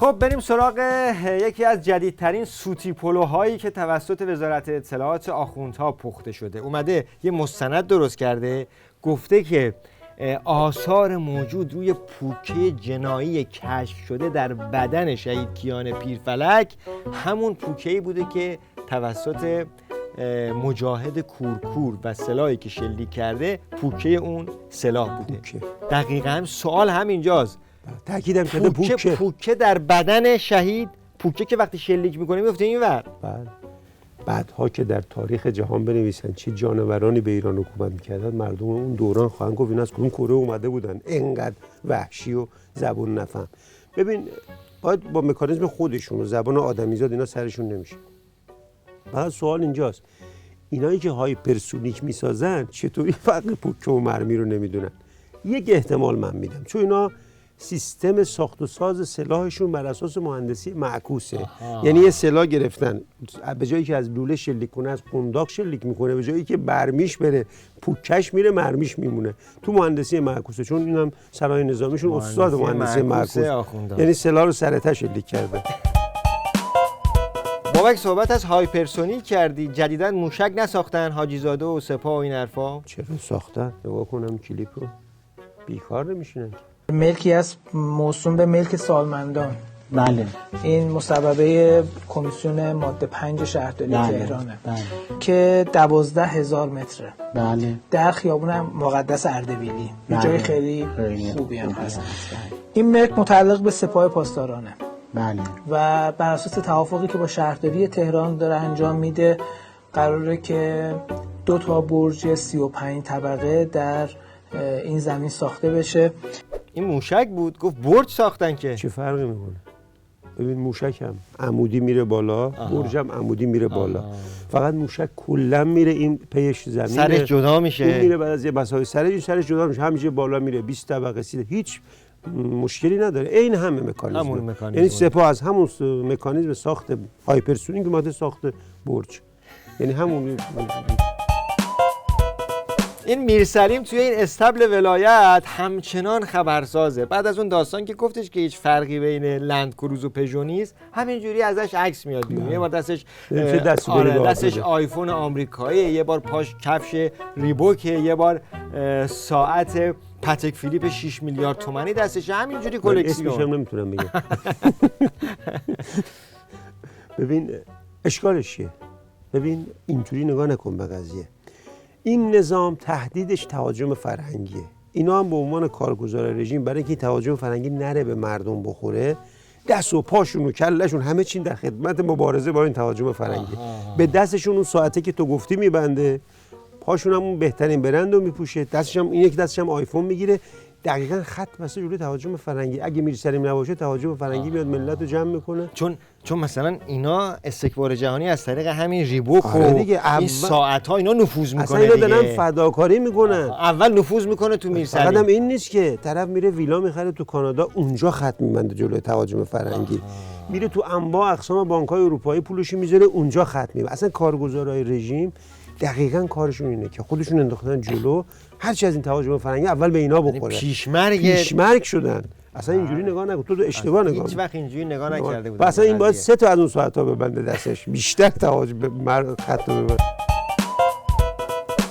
خب بریم سراغ یکی از جدیدترین سوتی پلوهایی که توسط وزارت اطلاعات آخوندها پخته شده. اومده یه مستند درست کرده، گفته که آثار موجود روی پوکه جنایی کشف شده در بدن شهید کیان پیرفلک همون پوکه‌ای بوده که توسط مجاهد کورکور و سلاحی که شلیک کرده پوکه اون سلاح بوده. دقیقاً سوال همینجاست. تاکیدم کرده پوکه در بدن شهید، پوکه که وقتی شلیک میکنه میفته اینور. بعدها که در تاریخ جهان بنویسن چه جانورانی به ایران حکومت میکردن، مردم اون دوران خواهند گفت اینا از کدوم کره اومده بودن، اینقدر وحشی و زبون نفهم. ببین باید با مکانیزم خودشون و زبان آدمیزاد اینا سرشون نمیشه. بعد سوال اینجاست، اینایی که هایپرسونیک میسازن چطوری فرق پوکه و مرمی رو نمیدونن؟ یک احتمال من میدم، چون اینا سیستم ساخت و ساز سلاحشون بر اساس مهندسی معکوسه. یعنی یه سلاح گرفتن، به جایی که از لوله شلیک کنه از قنداق شلیک میکنه، به جایی که برمیش بره پوکش میره مرمیش میمونه. تو مهندسی معکوسه، چون اینم سرای نظامیشون استاد مهندسی معکوسه، یعنی سلاح رو سرته شلیک کرده. بابک صحبت از هایپرسونیک کردی، جدیداً موشک نساختن حاجی زاده و سپاه و این حرفا؟ چرا ساختن؟ نگاه کنم کلیپ رو، بیکار نمیشینن. ملکی از موسوم به ملک سالمندان. بله. این مصوبه کمیسیون ماده 5 شهرداری تهرانه. که 12,000 متره. بله. در خیابون مقدس اردبیلی. یه جای خیلی خوبی هم هست. این ملک متعلق به سپاه پاسدارانه. بله. و بر اساس توافقی که با شهرداری تهران داره انجام میده، قراره که 2 برج 35 طبقه در این زمین ساخته بشه. این موشک بود، گفت برج ساختن که چه فرقی میکنه؟ ببین موشک هم عمودی میره بالا، برج هم عمودی میره بالا. فقط موشک کلا میره این پیش زمین سرش جدا میشه، این میره بعد از یه مسافه سرش جدا میشه، همیشه بالا میره 20 طبقه 30، هیچ مشکلی نداره. این همه مکانیزم، یعنی سپاه از همون مکانیزم ساخت هایپرسونیک اومده ساخت برج، یعنی همون. این میرسلیم توی این استبل ولایت همچنان خبرسازه. بعد از اون داستان که گفتش که هیچ فرقی بین لند کروز و پژو نیست، همینجوری ازش عکس میاد بیرون. یه بار دستش آیفون آمریکایی، یه بار پاش کفش ریبوک، یه بار ساعت پاتک فیلیپ 6 میلیارد تومانی دستش، همینجوری کلکسیون. اسمش هم نمیتونم بگم. ببین اشکالش چیه؟ ببین اینجوری نگاه نکن به قضیه. این نظام تهدیدش تهاجم فرهنگیه. اینا هم به عنوان کارگزار رژیم برای اینکه تهاجم فرهنگی نره به مردم بخوره، دست و پاشون و کلهشون همه چین در خدمت مبارزه با این تهاجم فرنگی. به دستشون اون ساعته که تو گفتی میبنده، پاشون هم اون بهترین برند رو میپوشه، دستش هم این یک دستش هم آیفون میگیره، دقیقاً خط بسته جلوی تهاجم فرنگی. اگه میر سلیم نباشه تهاجم فرنگی میاد ملت رو جمع میکنه. چون مثلا اینا استکبار جهانی از طریق همین ریبوک آره و دیگه، این ساعت‌ها اینا نفوذ میکنه. اصلا اینا دارن فداکاری میکنن. اول نفوذ میکنه تو میر سلیم. فقط هم این نیست که طرف میره ویلا میخره تو کانادا، اونجا خط میبنده جلوی تهاجم فرنگی. میره تو انواع اقسام بانک‌های اروپایی پولش میذاره اونجا خط میبنده. اصلا کارگزارای رژیم دقیقاً کارشون اینه که خودشون انداختن جلو، هر چی از این تهاجم فرنگی اول به اینا بخوره. پیشمرگ شدن. اصلا اینجوری نگاه نکن، تو اشتباه نگاه. هیچ وقت اینجوری نگاه نکرده بودم. اصلا این باید 3 تا از اون ساعت‌ها ببنده دستش، بیشتر تهاجم خط رو ببنده.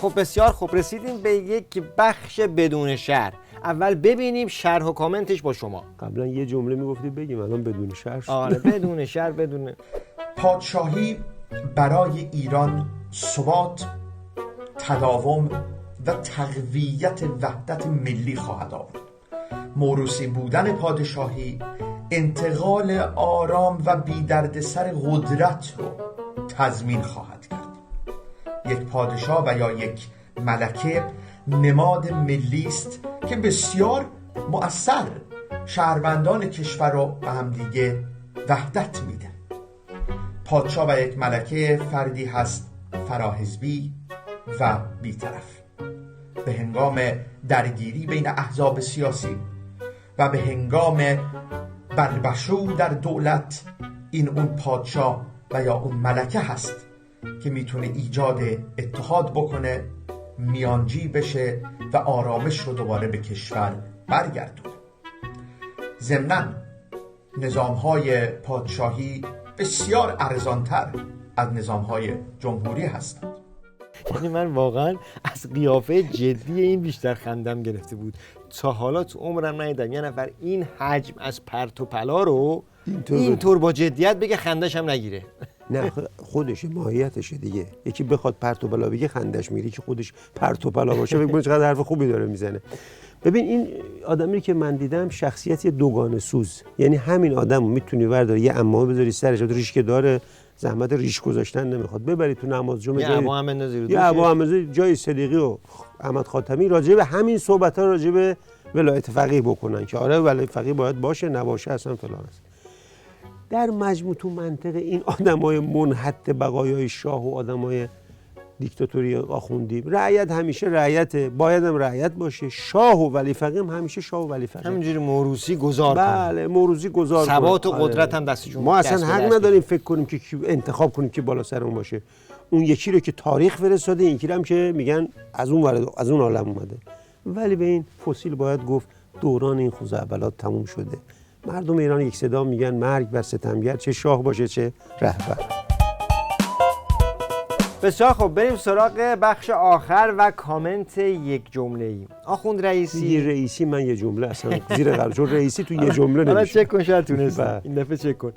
خب بسیار خوب، رسیدیم به یک بخش بدون شرح. اول ببینیم شرح و کامنتش با شما. قبلا یه جمله میگفتی بگیم، الان بدون شرح. آره بدون شرح. بدون پادشاهی برای ایران ثبات، تداوم و تقویت وحدت ملی خواهد آورد. موروثی بودن پادشاهی انتقال آرام و بی دردسر قدرت رو تضمین خواهد کرد. یک پادشاه و یا یک ملکه نماد ملی است که بسیار مؤثر شهروندان کشور رو به همدیگه وحدت میده. پادشاه و یک ملکه فردی هست فراحزبی و بی‌طرف. به هنگام درگیری بین احزاب سیاسی و به هنگام بلبشو در دولت، این اون پادشاه و یا اون ملکه هست که میتونه ایجاد اتحاد بکنه، میانجی بشه و آرامش رو دوباره به کشور برگردونه. ضمناً نظام‌های پادشاهی بسیار ارزان‌تر از نظام‌های جمهوری هستند. یعنی من واقعا از قیافه جدی این بیشتر خندم گرفته بود. تا حالا تو عمرم ندیدم یه نفر این حجم از پرت و پلا رو اینطور با جدیت بگه خندش هم نگیره. نه خودشه، ماهیتشه دیگه. یکی بخواد پرت و پلا بگه خندش میره، که خودش پرت و پلا باشه ببین چقدر حرف خوبی داره میزنه. ببین این آدمی که من دیدم شخصیتی دوگانه سوز، یعنی همین آدمو میتونی ورداری یه عمامه بذاری سرش، ریش که داره زحمت ریش گذاشتن نمیخواد، ببری تو نماز جمعه یه عبا هم بندازی رو دوش، یه عبا هم بندازی جای صدیقی و احمد خاتمی راجع به همین صحبت‌ها راجع به ولایت فقیه بکنن که آره ولایت فقیه باید باشه، نباشه اصلا فلان است. در مجموع تو منطقه این آدمای منحط بقایای شاه و آدمای دیکتاتوری آخوندی، رعیت همیشه رعیته، باید هم رعیت باشه، شاه و ولی فقیه هم همیشه شاه و ولی فقیه، همینجوری موروثی گذار کنه. بله موروثی گذار کنه، ثبات و قدرت هم دستشون. ما اصلا حق نداریم فکر کنیم که انتخاب کنیم که بالا سرمون باشه. اون یکی رو که تاریخ فرستاده، این یکی هم که میگن از اون عالم اومده. ولی به این فسیل باید گفت دوران این خزعبلات تموم شده. مردم ایران یک صدا میگن مرگ بر ستمگر، چه شاه باشه چه رهبر. بسیار خب، بریم سراغ بخش آخر و کامنت یک جمله ای. آخوند رئیسی من یه جمله اصلا زیر قرار، چون رئیسی تو یه جمله نمیشه. حالا چک کن، شاید تونستی این دفعه چک کن.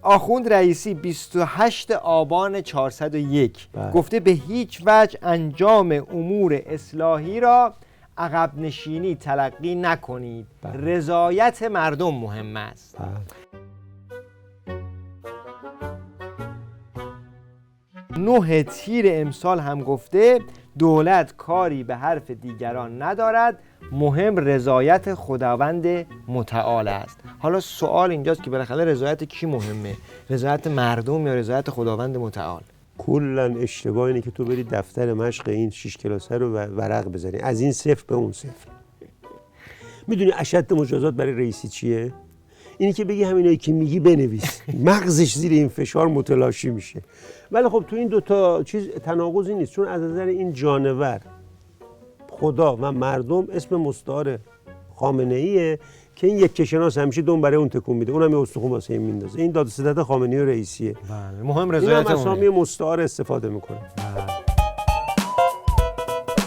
آخوند رئیسی 28 آبان 401 گفته به هیچ وجه انجام امور اصلاحی را عقب نشینی تلقی نکنید. رضایت مردم مهم است. 9 تیر امسال هم گفته دولت کاری به حرف دیگران ندارد، مهم رضایت خداوند متعال است. حالا سوال اینجاست که بالاخره رضایت کی مهمه؟ رضایت مردم یا رضایت خداوند متعال؟ کلا اشتباه اینه که تو بری دفتر مشق این 6 کلاسه رو ورق بزنی از این صفر به اون صفر. میدونی اشد مجازات برای رئیسی چیه؟ اینی که بگی همینایی که میگی بنویس، مغزش زیر این فشار متلاشی میشه. ولی خب تو این دوتا چیز تناقضی نیست، چون از نظر این جانور خدا و مردم اسم مستعار خامنه ایه که این یک کشناس همیشه دم برای اون تکون میده، اونم یه استخوان واسه این میندازه. این داد ستد خامنه‌ای و رئیسیه. بله، مهم رضایت اونه. اسامی مستعار استفاده میکنه.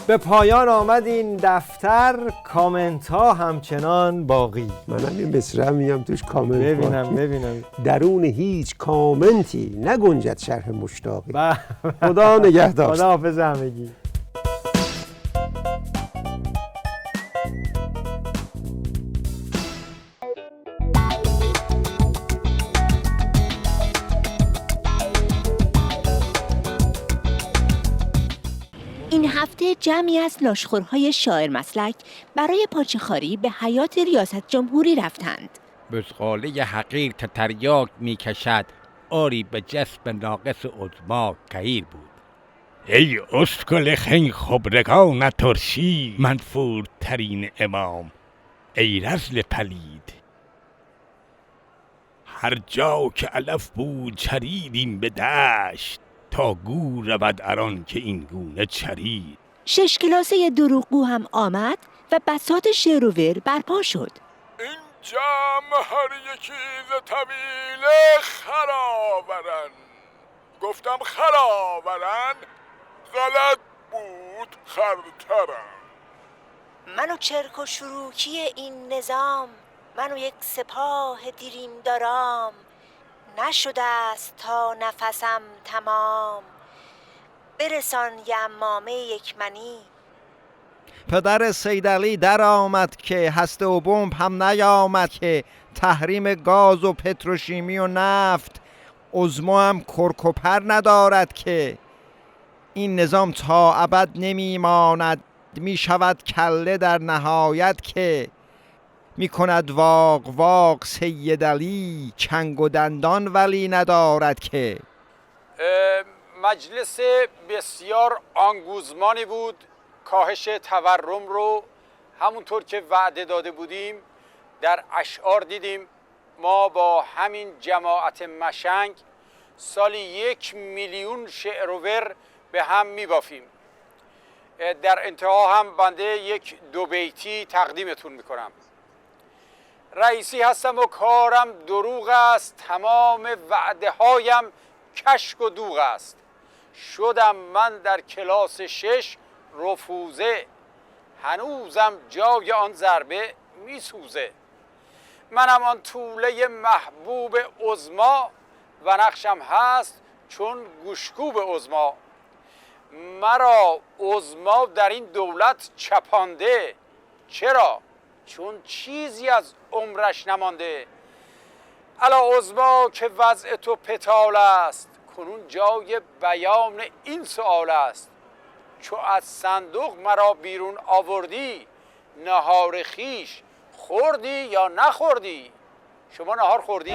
به پایان آمد این دفتر، کامنت ها همچنان باقی. منم این مصرع میگم توش کامنت ببینم درون هیچ کامنتی نگنجد شرح مشتاقی. خدا نگهدار. خدا حافظ همگی. هفته جمعی از لاشخورهای شاعر مسلک برای پاچه‌خواری به حیات ریاست جمهوری رفتند. بزغاله حقیر که تریاک می کشد، آری به جسم ناقص عظما غیر بود. ای اسکل خنگ خبرگان ترشی، منفورترین امام، ای رذل پلید. هر جا که علف بود چریدیم به دشت، تا گور رود اران که این گونه چرید. 6 کلاسه دروغگو هم آمد و بساط شعر و ور برپا شد. این جمع هر یکی ز طویله خرآورن. گفتم خرآورن، غلط بود خرترن. منو چرک و شروکی این نظام، منو یک سپاه دیریم دارام. نشده است تا نفسم تمام، برسان یه امامه یک منی. پدر سیدعلی در آمد که هسته و بمب هم نیامد که تحریم گاز و پتروشیمی و نفت عظما هم کرک و پر ندارد که این نظام تا ابد نمی ماند. می شود کله در نهایت که می کند واق واق سیدعلی چنگ و دندان ولی ندارد که. مجلس بسیار آنگوزمانی بود. کاهش تورم رو همونطور که وعده داده بودیم در اشعار دیدیم. ما با همین جماعت مشنگ سالی 1 میلیون شعر و ور به هم میبافیم. در انتها هم بنده یک 2 بیتی تقدیمتون میکنم. رئیسی هستم و کارم دروغ است، تمام وعده هایم کشک و دوغ است. شدم من در کلاس 6 رفوزه، هنوزم جای آن ضربه میسوزه. منم آن طوله محبوب عظما، و نقشم هست چون گوشکوب عظما. مرا عظما در این دولت چپانده، چرا؟ چون چیزی از عمرش نمانده. الا عظما که وضع تو پتال است، کنون جای بیان این سؤال است. چو از صندوق مرا بیرون آوردی، نهار خیش خوردی یا نخوردی؟ شما نهار خوردی؟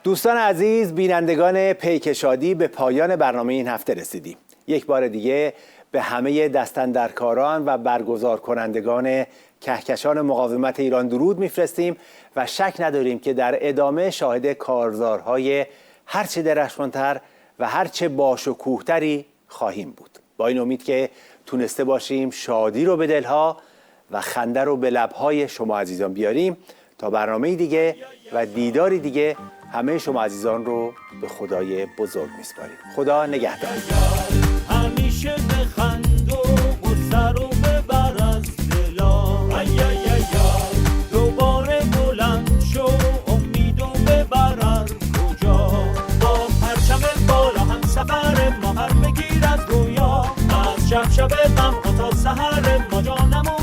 دوستان عزیز، بینندگان پیک شادی، به پایان برنامه این هفته رسیدیم. یک بار دیگه به همه دستاندرکاران و برگزار کنندگان کهکشان مقاومت ایران درود میفرستیم و شک نداریم که در ادامه شاهد کارزارهای هرچه درخشانتر و هرچه باشکوهتری خواهیم بود. با این امید که تونسته باشیم شادی رو به دلها و خنده رو به لبهای شما عزیزان بیاریم. تا برنامه دیگه و دیداری دیگه همه شما عزیزان رو به خدای بزرگ میسپاریم. خدا نگهدار. همیشه بخند و سر و ببر از دلا. دوباره بلند شو، امید و ببر از کجا. با پرچم بالا هم سفر ما هر بگیر از گویا. از شب شب غم تا سحر ما جانم